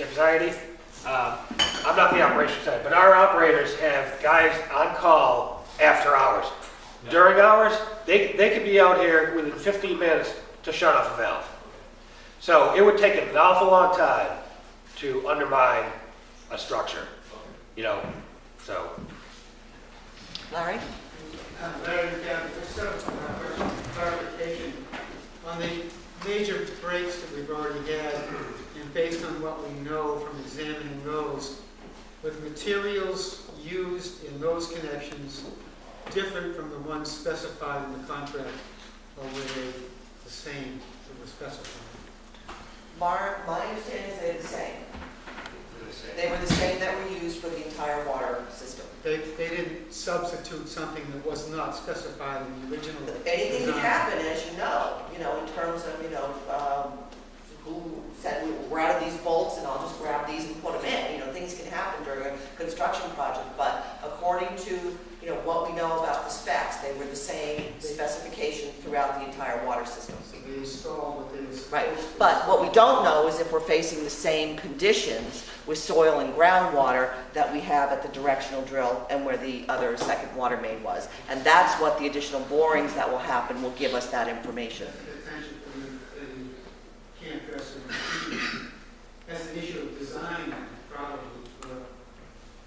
anxiety, I'm not the operations side, but our operators have guys on call after hours. During hours, they could be out here within 15 minutes to shut off a valve. So it would take an awful long time to undermine a structure, so. Larry? Larry, just a clarification. On the major breaks that we've already had, and based on what we know from examining those, with materials used in those connections different from the ones specified in the contract, or were they the same that were specified? My understanding is they're the same. They were the same that were used for the entire water system. They didn't substitute something that was not specified in the original. Anything can happen, as you know, in terms of, who said we're out of these bolts and I'll just grab these and put them in. Things what we don't know is if we're facing the same conditions with soil and groundwater that we have at the directional drill and where the other second water main was. And that's what the additional borings that will happen will give us that information. Attention to the camp dresser. As an issue of design, probably,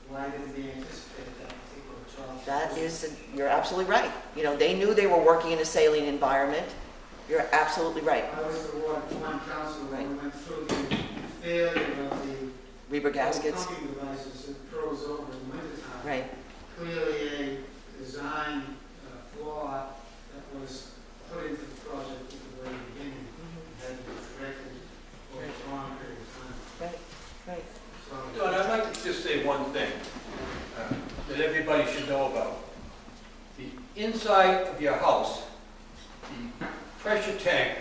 why didn't they anticipate that particular trough? That is, you're absolutely right. You know, they knew they were working in a saline environment. You're absolutely right. I was the one council Right. when we went through the failure of the Reber gaskets, pumping devices that froze over in wintertime. right. Clearly a design flaw that was put into the project at the very beginning, had to be corrected over a long period of time. Right, right. So, Don, I'd like to just say one thing that everybody should know about. The inside of your house, the pressure tank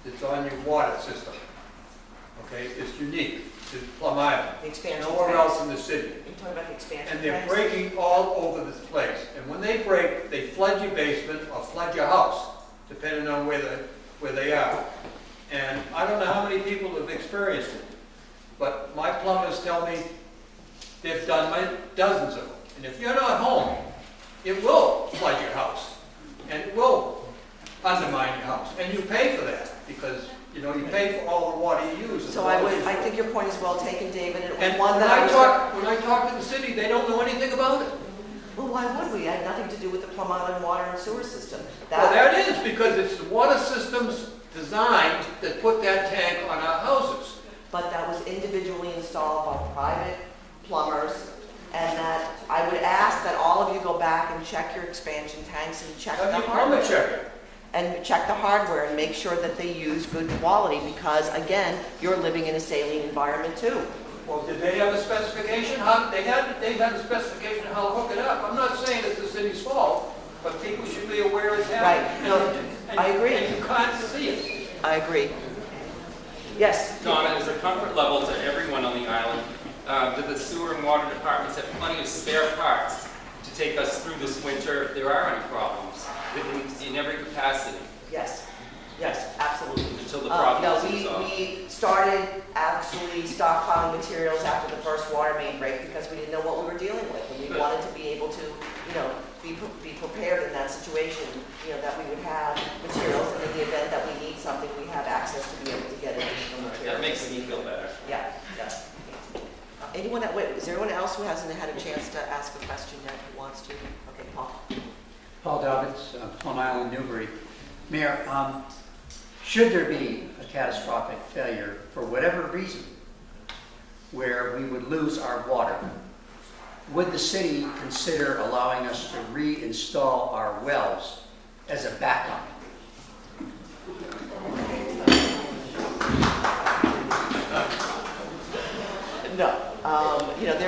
that's on your water system, okay, is unique to Plum Island. The expansion Nowhere tanks. else in the city. You're talking about the expansion And they're tanks? breaking all over this place. And when they break, they flood your basement or flood your house, depending on where they are. And I don't know how many people have experienced it, but my plumbers tell me they've done dozens of them. And if you're not home, it will flood your house, and it will undermine your house. And you pay for that, because, you know, you pay for all the water you use. So I think your point is well taken, David, and it was And one when that I was... when I talk to the city, they don't know anything about it. Well, why would we? It had nothing to do with the Plum Island water and sewer system. Well, that is, because it's the water systems designed that put that tank on our houses. But that was individually installed by private plumbers, and that I would ask that all of you go back and check your expansion tanks and check the Have your plumber hardware. check it. And check the hardware and make sure that they use good quality, because again, you're living in a saline environment too. Well, did they have a specification? They had a specification of how to hook it up. I'm not saying it's the city's fault, but people should be aware it's happening. Right. No, I agree. And you can't see it. I agree. Yes? Donna, is a comfort level to everyone on the island that the sewer and water departments have plenty of spare parts to take us through this winter if there are any problems in every capacity Yes. Yes, absolutely. until the problem No, is resolved. we started actually stockpiling materials after the first water main break because we didn't know what we were dealing with. And we Good. wanted to be able to, you know, be prepared in that situation, you know, that we would have materials, and in the event that we need something, we have access to be able to get additional materials. That makes me feel better. Yeah, yeah. Anyone that, wait, is there anyone else who hasn't had a chance to ask a question yet who wants to? Okay, Paul. Paul Dobbins, Plum Island, Newbury. Mayor, should there be a catastrophic failure for whatever reason where we would lose our water, would the city consider allowing us to reinstall our wells as a backup? No, you know,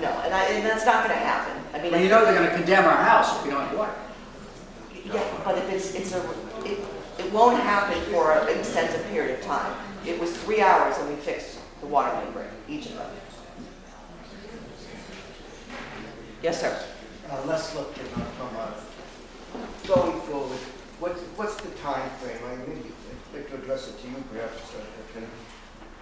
no, and that's not gonna happen. I mean. Well, you know they're going to condemn our house if we don't have water. Yeah, but if it won't happen for an extensive period of time. It was 3 hours and we fixed the water main break, each of them. Yes, sir. Let's look going forward. What's the time frame? I maybe I'd like to address it to you, perhaps. Captain.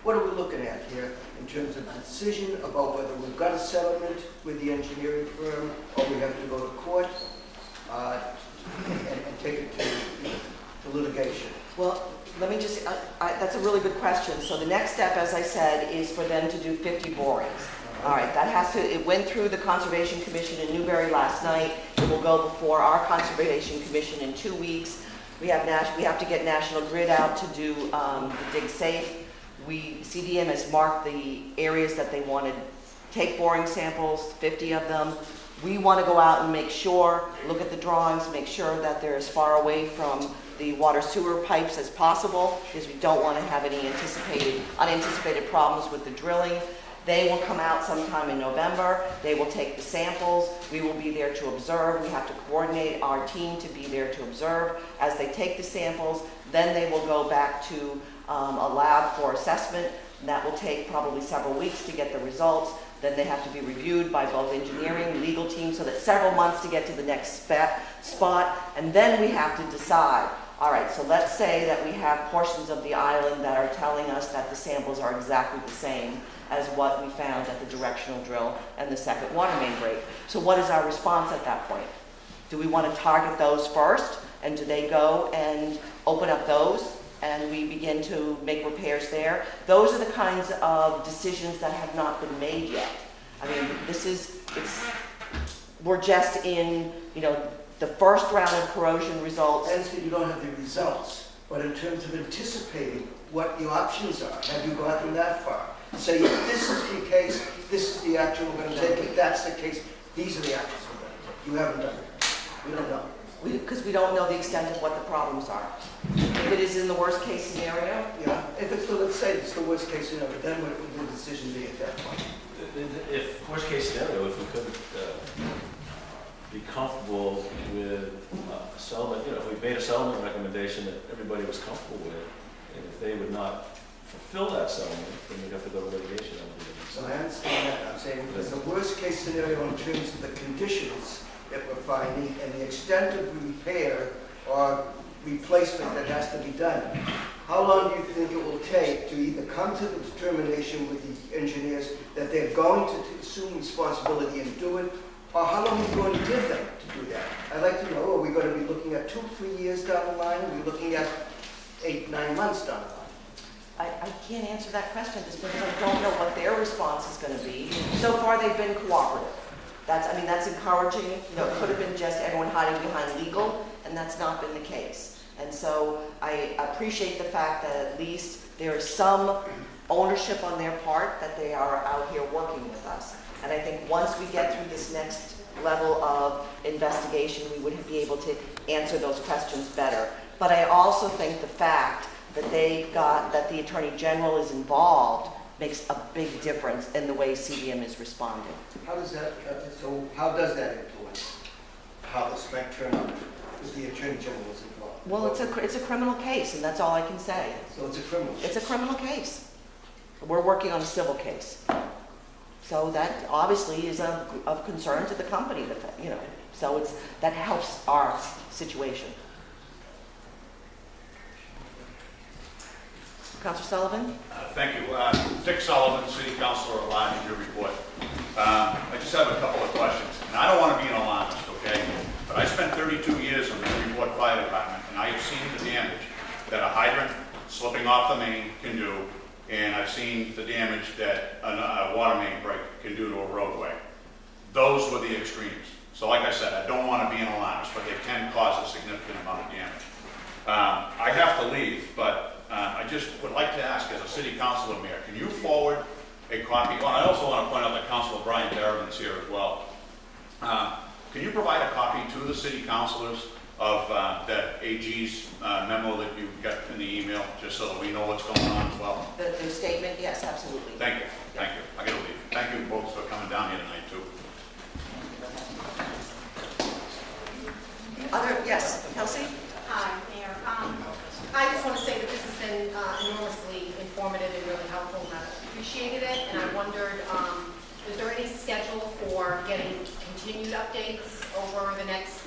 What are we looking at here in terms of the decision about whether we've got a settlement with the engineering firm or we have to go to court and take it to litigation? Well, let me just, that's a really good question. So the next step, as I said, is for them to do 50 borings. All right, that has to, it went through the Conservation Commission in Newbury last night. It will go before our Conservation Commission in 2 weeks. We have to get National Grid out to do the dig safe. CDM has marked the areas that they want to take boring samples, 50 of them. We want to go out and make sure, look at the drawings, make sure that they're as far away from the water sewer pipes as possible, because we don't want to have any unanticipated problems with the drilling. They will come out sometime in November. They will take the samples. We will be there to observe. We have to coordinate our team to be there to observe as they take the samples. Then they will go back to a lab for assessment. And that will take probably several weeks to get the results. Then they have to be reviewed by both engineering, legal teams, so that's several months to get to the next spot. And then we have to decide, all right, so let's say that we have portions of the island that are telling us that the samples are exactly the same as what we found at the directional drill and the second water main break. So what is our response at that point? Do we want to target those first, and do they go and open up those, and we begin to make repairs there? Those are the kinds of decisions that have not been made yet. I mean, we're just in, the first round of corrosion results. I understand you don't have the results, but in terms of anticipating what the options are, have you gotten that far? Say, if this is the case, this is the action we're going to take. If that's the case, these are the actions we're going to take. You haven't done it. We don't know. Because we don't know the extent of what the problems are. If it is in the worst case scenario, Yeah, if it's, let's say it's the worst case scenario, then what would the decision be at that point? If, worst case scenario, if we couldn't be comfortable with a settlement, if we made a settlement recommendation that everybody was comfortable with, and if they would not fulfill that settlement, then we'd have to go to litigation. So I understand that. I'm saying it's the worst case scenario in terms of the conditions that we're finding and the extent of repair or replacement that has to be done. How long do you think it will take to either come to the determination with the engineers that they're going to assume responsibility and do it, or how long are you going to give them to do that? I'd like to know, are we going to be looking at 2-3 years down the line? Are we looking at 8-9 months down the line? I can't answer that question just because I don't know what their response is going to be. So far, they've been cooperative. That's encouraging. It could have been just everyone hiding behind legal, and that's not been the case. And so I appreciate the fact that at least there is some ownership on their part that they are out here working with us. And I think once we get through this next level of investigation, we would be able to answer those questions better. But I also think the fact that that the Attorney General is involved makes a big difference in the way CDM is responding. How does that influence how this might turn out if the Attorney General is involved? Well, it's a criminal case, and that's all I can say. So it's a criminal case? It's a criminal case. We're working on a civil case. So that obviously is of concern to the company, so that helps our situation. Councilor Sullivan? Thank you. Dick Sullivan, City Councilor at Large, in your report. I just have a couple of questions. And I don't want to be an alarmist, okay? But I spent 32 years in the Newport Fire Department, and I have seen the damage that a hydrant slipping off the main can do, and I've seen the damage that a water main break can do to a roadway. Those were the extremes. So like I said, I don't want to be an alarmist, but they can cause a significant amount of damage. I have to leave, but I just would like to ask, as a city councilor, mayor, can you forward a copy? Well, I also want to point out that Councilor Brian Darabin is here as well. Can you provide a copy to the city councilors of that AG's memo that you got in the email, just so that we know what's going on as well? The statement, yes, absolutely. Thank you. Thank you. I gotta leave. Thank you both for coming down here tonight, too. Yes, Kelsey? Hi, Mayor. I just want to say that this has been enormously informative and really helpful, and I've appreciated it. And I wondered, is there any schedule for getting continued updates over the next,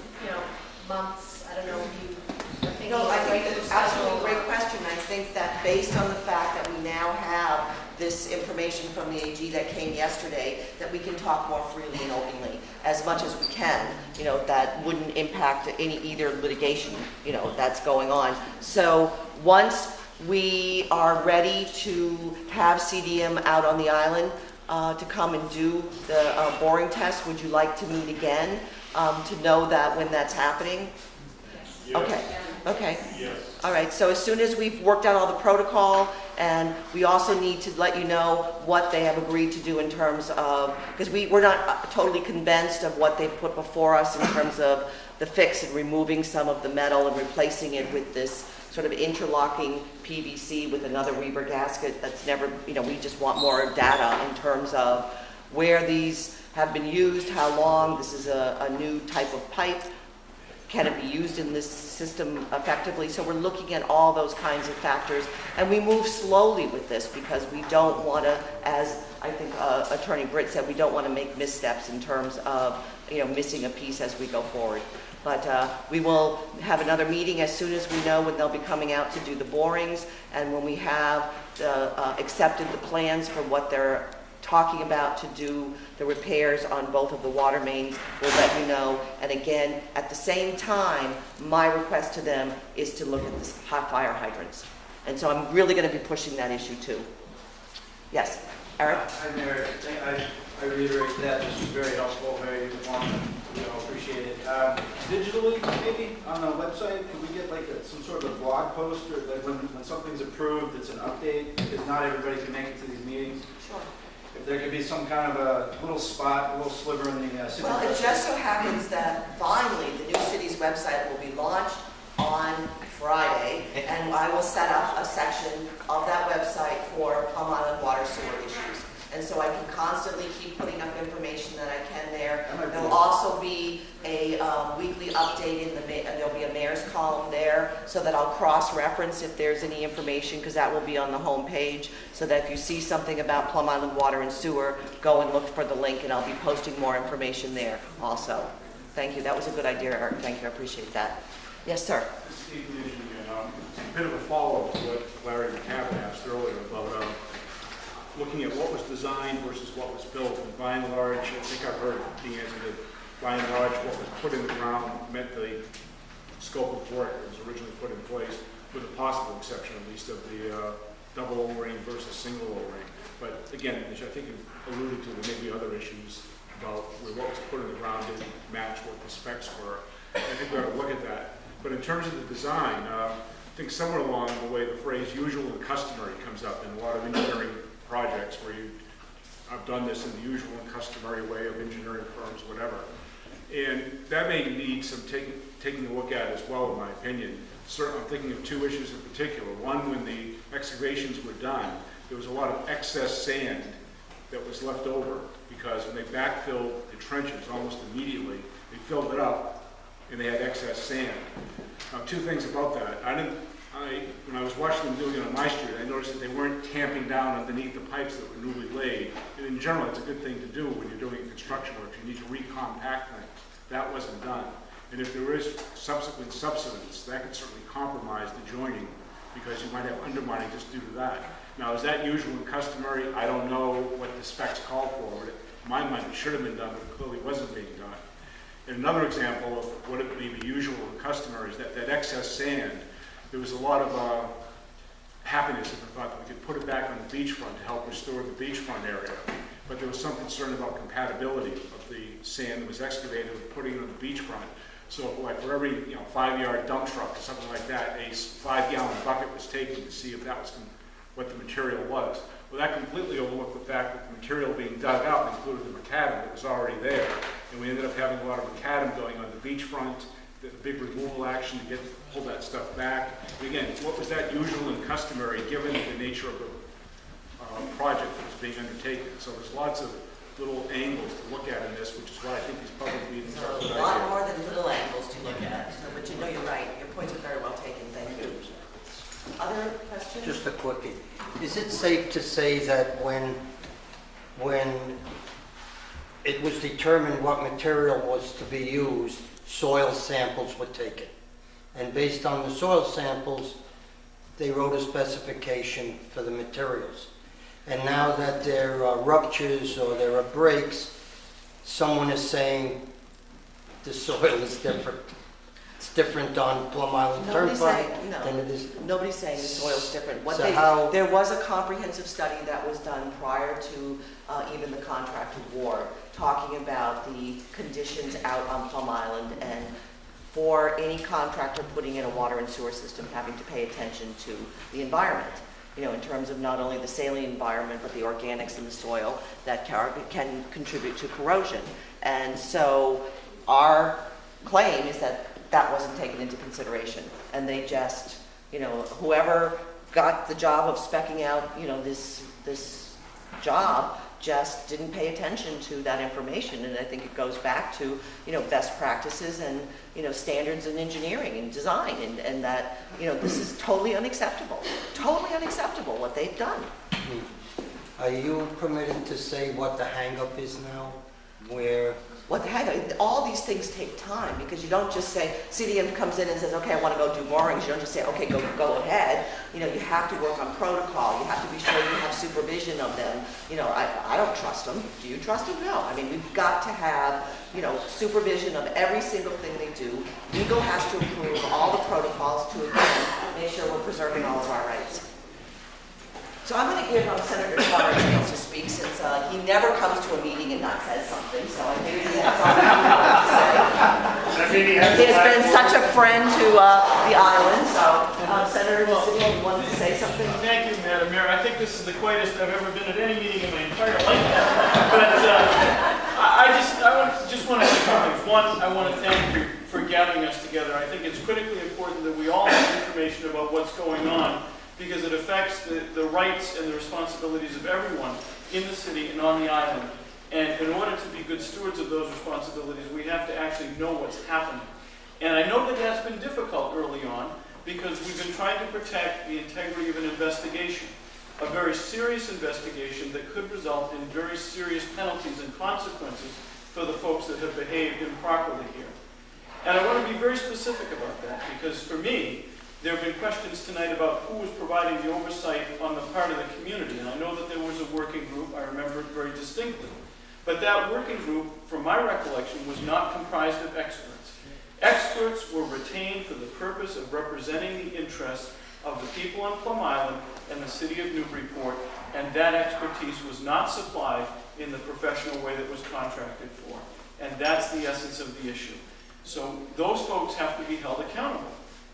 months? I don't know if you are thinking. No, I think that's that's absolutely a great question. I think that based on the fact that we now have this information from the AG that came yesterday, that we can talk more freely and openly as much as we can, that wouldn't impact either litigation, that's going on. So once we are ready to have CDM out on the island to come and do the boring test, would you like to meet again to know that when that's happening? Yes. Okay. Okay. Yes. All right, so as soon as we've worked out all the protocol, and we also need to let you know what they have agreed to do in terms of, because we're not totally convinced of what they've put before us in terms of the fix and removing some of the metal and replacing it with this sort of interlocking PVC with another Weber gasket that's never, we just want more data in terms of where these have been used, how long. This is a new type of pipe. Can it be used in this system effectively? So we're looking at all those kinds of factors, and we move slowly with this because we don't want to, as I think Attorney Britt said, we don't want to make missteps in terms of missing a piece as we go forward. But we will have another meeting as soon as we know when they'll be coming out to do the borings, and when we have accepted the plans for what they're talking about to do the repairs on both of the water mains, we'll let you know. And again, at the same time, my request to them is to look at the hot fire hydrants. And so I'm really going to be pushing that issue too. Yes, Eric? Hi, Mayor. I reiterate that. This is very helpful, very informative. We all appreciate it. Digitally, maybe on the website, could we get like some sort of a blog post, or like when something's approved, it's an update, because not everybody can make it to these meetings? Sure. If there could be some kind of a little spot, a little sliver in the city. Well, it just so happens that finally the new city's website will be launched on Friday, and I will set up a section of that website for Plum Island water sewer issues. And so I can constantly keep putting up information that I can there. There'll also be a weekly update there'll be a mayor's column there, so that I'll cross-reference if there's any information, because that will be on the home page, so that if you see something about Plum Island water and sewer, go and look for the link, and I'll be posting more information there also. Thank you. That was a good idea, Eric. Thank you. I appreciate that. Yes, sir. Steve mentioned, a bit of a follow-up to what Larry McCabe asked earlier about looking at what was designed versus what was built. And by and large, I think I've heard the answer that by and large, what was put in the ground met the scope of work that was originally put in place, with a possible exception, at least, of the double O-ring versus single O-ring. But again, as I think you alluded to, there may be other issues about where what was put in the ground didn't match what the specs were. I think we ought to look at that. But in terms of the design, I think somewhere along the way the phrase usual and customary comes up in a lot of engineering projects where I've done this in the usual and customary way of engineering firms, whatever. And that may need some taking a look at as well, in my opinion. Certainly, I'm thinking of two issues in particular. One, when the excavations were done, there was a lot of excess sand that was left over, because when they backfilled the trenches almost immediately, they filled it up and they had excess sand. Now, two things about that. When I was watching them doing it on my street, I noticed that they weren't tamping down underneath the pipes that were newly laid. And in general, it's a good thing to do when you're doing construction work. You need to recompact things. That wasn't done. And if there is subsequent subsidence, that could certainly compromise the joining, because you might have undermining just due to that. Now, is that usual and customary? I don't know what the specs call for, but in my mind, it should have been done, but it clearly wasn't being done. And another example of what it may be usual and customary is that excess sand. There was a lot of happiness in the thought that we could put it back on the beachfront to help restore the beachfront area. But there was some concern about compatibility of the sand that was excavated with putting it on the beachfront. So like for every 5-yard dump truck or something like that, a 5-gallon bucket was taken to see if that was what the material was. Well, that completely overlooked the fact that the material being dug up included the macadam that was already there. And we ended up having a lot of macadam going on the beachfront, the big removal action to pull that stuff back. And again, what was that usual and customary given the nature of the project that was being undertaken? So there's lots of little angles to look at in this, which is why I think these public meetings are a good idea. A lot more than little angles to look at. So, but you're right. Your points are very well taken. Thank you. Other questions? Just a quickie. Is it safe to say that when it was determined what material was to be used, soil samples were taken? And based on the soil samples, they wrote a specification for the materials. And now that there are ruptures or there are breaks, someone is saying the soil is different. It's different on Plum Island Turnpike than it is. Nobody's saying the soil's different. There was a comprehensive study that was done prior to even the contract award, talking about the conditions out on Plum Island, and for any contractor putting in a water and sewer system having to pay attention to the environment, in terms of not only the saline environment, but the organics in the soil that can contribute to corrosion. And so our claim is that that wasn't taken into consideration. And they just, whoever got the job of speccing out, this job just didn't pay attention to that information. And I think it goes back to, best practices and, standards in engineering and design, and that, this is totally unacceptable what they've done. Are you permitted to say what the hang-up is now? where, What the heck, all these things take time, because you don't just say, CDM comes in and says, okay, I want to go do borings. You don't just say, okay, go ahead. You know, you have to work on protocol. You have to be sure you have supervision of them. You know, I don't trust them. Do you trust them? No. I mean, we've got to have, you know, supervision of every single thing they do. Legal has to approve all the protocols to, again, make sure we're preserving all of our rights. So I'm going to give Senator Carr a chance to speak, since he never comes to a meeting and not says something, so I figured he has something he wants to say. He has been such a friend to the island, so Senator City, you wanted to say something? Thank you, Madam Mayor. I think this is the quietest I've ever been at any meeting in my entire life. But I just want to say two things. One, I want to thank you for gathering us together. I think it's critically important that we all have information about what's going on, because it affects the rights and the responsibilities of everyone in the city and on the island. And in order to be good stewards of those responsibilities, we have to actually know what's happening. And I know that that's been difficult early on, because we've been trying to protect the integrity of an investigation, a very serious investigation that could result in very serious penalties and consequences for the folks that have behaved improperly here. And I want to be very specific about that, because for me, there have been questions tonight about who was providing the oversight on the part of the community. And I know that there was a working group. I remember it very distinctly. But that working group, from my recollection, was not comprised of experts. Experts were retained for the purpose of representing the interests of the people on Plum Island and the city of Newburyport, and that expertise was not supplied in the professional way that was contracted for. And that's the essence of the issue. So those folks have to be held accountable.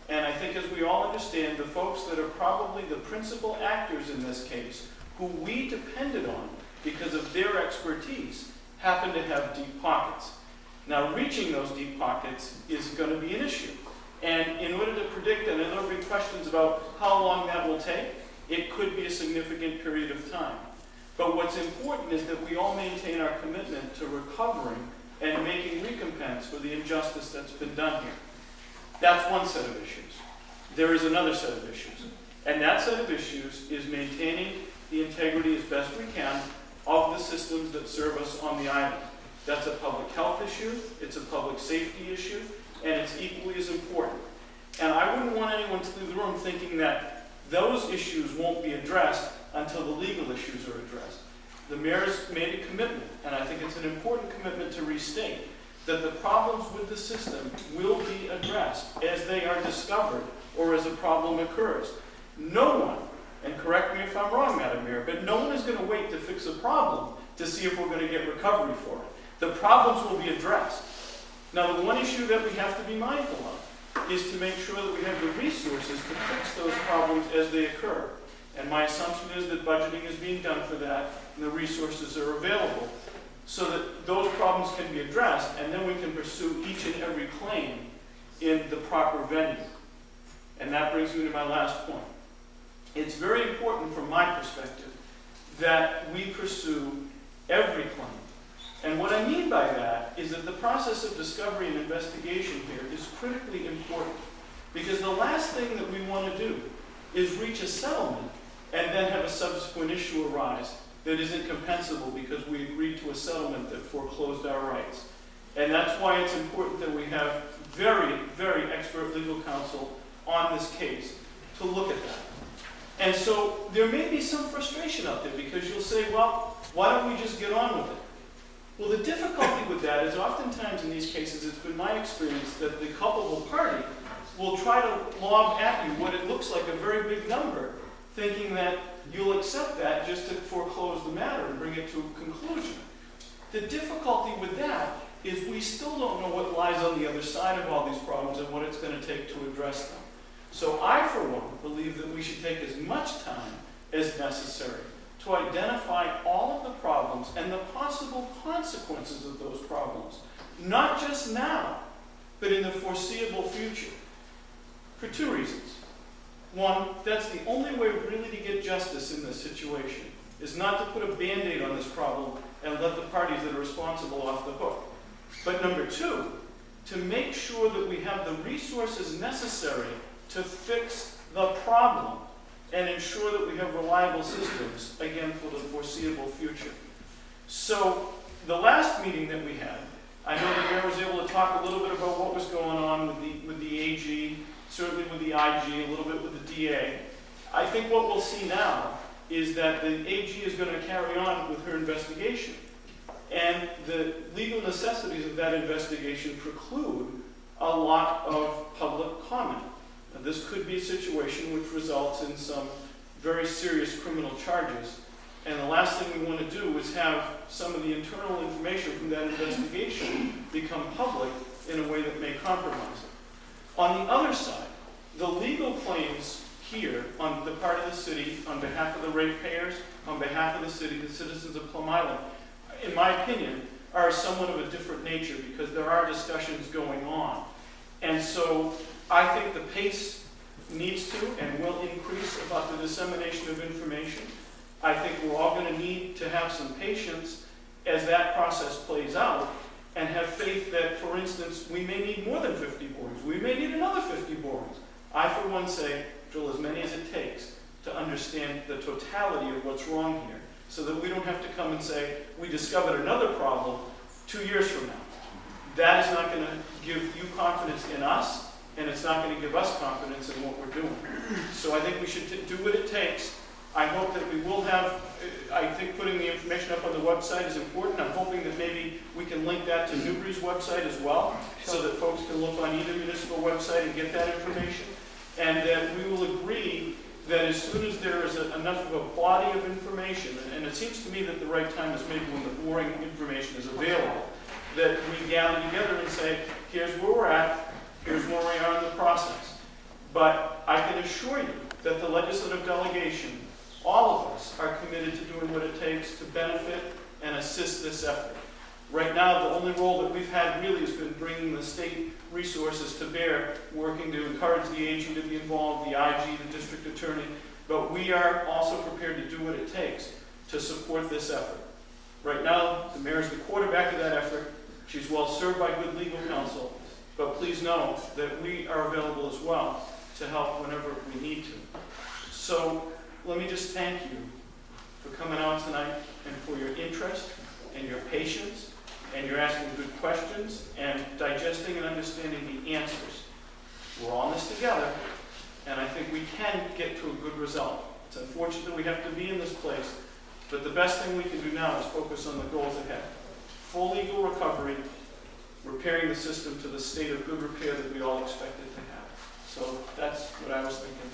And I think, as we all understand, the folks that are probably the principal actors in this case, who we depended on because of their expertise, happen to have deep pockets. Now, reaching those deep pockets is going to be an issue. And in order to predict, and there will be questions about how long that will take, it could be a significant period of time. But what's important is that we all maintain our commitment to recovering and making recompense for the injustice that's been done here. That's one set of issues. There is another set of issues. And that set of issues is maintaining the integrity as best we can of the systems that serve us on the island. That's a public health issue, it's a public safety issue, and it's equally as important. And I wouldn't want anyone to leave the room thinking that those issues won't be addressed until the legal issues are addressed. The mayor's made a commitment, and I think it's an important commitment to restate, that the problems with the system will be addressed as they are discovered or as a problem occurs. No one, and correct me if I'm wrong, Madam Mayor, but no one is going to wait to fix a problem to see if we're going to get recovery for it. The problems will be addressed. Now, the one issue that we have to be mindful of is to make sure that we have the resources to fix those problems as they occur. And my assumption is that budgeting is being done for that, and the resources are available, so that those problems can be addressed, and then we can pursue each and every claim in the proper venue. And that brings me to my last point. It's very important from my perspective that we pursue every claim. And what I mean by that is that the process of discovery and investigation here is critically important, because the last thing that we want to do is reach a settlement and then have a subsequent issue arise that isn't compensable because we agreed to a settlement that foreclosed our rights. And that's why it's important that we have very, very expert legal counsel on this case to look at that. And so there may be some frustration out there, because you'll say, well, why don't we just get on with it? Well, the difficulty with that is oftentimes in these cases, it's been my experience that the culpable party will try to lob at you what it looks like a very big number, thinking that you'll accept that just to foreclose the matter and bring it to a conclusion. The difficulty with that is we still don't know what lies on the other side of all these problems and what it's going to take to address them. So I, for one, believe that we should take as much time as necessary to identify all of the problems and the possible consequences of those problems, not just now, but in the foreseeable future, for two reasons. One, that's the only way really to get justice in this situation, is not to put a Band-Aid on this problem and let the parties that are responsible off the hook. But number two, to make sure that we have the resources necessary to fix the problem and ensure that we have reliable systems, again, for the foreseeable future. So the last meeting that we had, I know the mayor was able to talk a little bit about what was going on with the AG, certainly with the IG, a little bit with the DA. I think what we'll see now is that the AG is going to carry on with her investigation. And the legal necessities of that investigation preclude a lot of public comment. Now, this could be a situation which results in some very serious criminal charges. And the last thing we want to do is have some of the internal information from that investigation become public in a way that may compromise it. On the other side, the legal claims here on the part of the city, on behalf of the ratepayers, on behalf of the city, the citizens of Plum Island, in my opinion, are somewhat of a different nature because there are discussions going on. And so I think the pace needs to and will increase about the dissemination of information. I think we're all going to need to have some patience as that process plays out and have faith that, for instance, we may need more than 50 borings. We may need another 50 borings. I, for one, say, drill as many as it takes to understand the totality of what's wrong here so that we don't have to come and say, we discovered another problem 2 years from now. That is not going to give you confidence in us, and it's not going to give us confidence in what we're doing. So I think we should do what it takes. I hope that we will have, I think putting the information up on the website is important. I'm hoping that maybe we can link that to Newbury's website as well, so that folks can look on either municipal website and get that information. And that we will agree that as soon as there is enough of a body of information, and it seems to me that the right time is maybe when the boring information is available, that we gather together and say, here's where we're at, here's where we are in the process. But I can assure you that the legislative delegation, all of us, are committed to doing what it takes to benefit and assist this effort. Right now, the only role that we've had really has been bringing the state resources to bear, working to encourage the AG to be involved, the IG, the district attorney, but we are also prepared to do what it takes to support this effort. Right now, the mayor is the quarterback of that effort. She's well served by good legal counsel, but please know that we are available as well to help whenever we need to. So let me just thank you for coming out tonight and for your interest and your patience and you're asking good questions and digesting and understanding the answers. We're all in this together, and I think we can get to a good result. It's unfortunate that we have to be in this place, but the best thing we can do now is focus on the goals ahead. Full legal recovery, repairing the system to the state of good repair that we all expect it to have. So that's what I was thinking.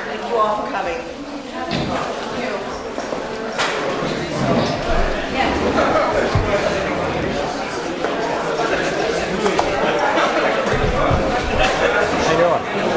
Thank you all for coming. How you doing?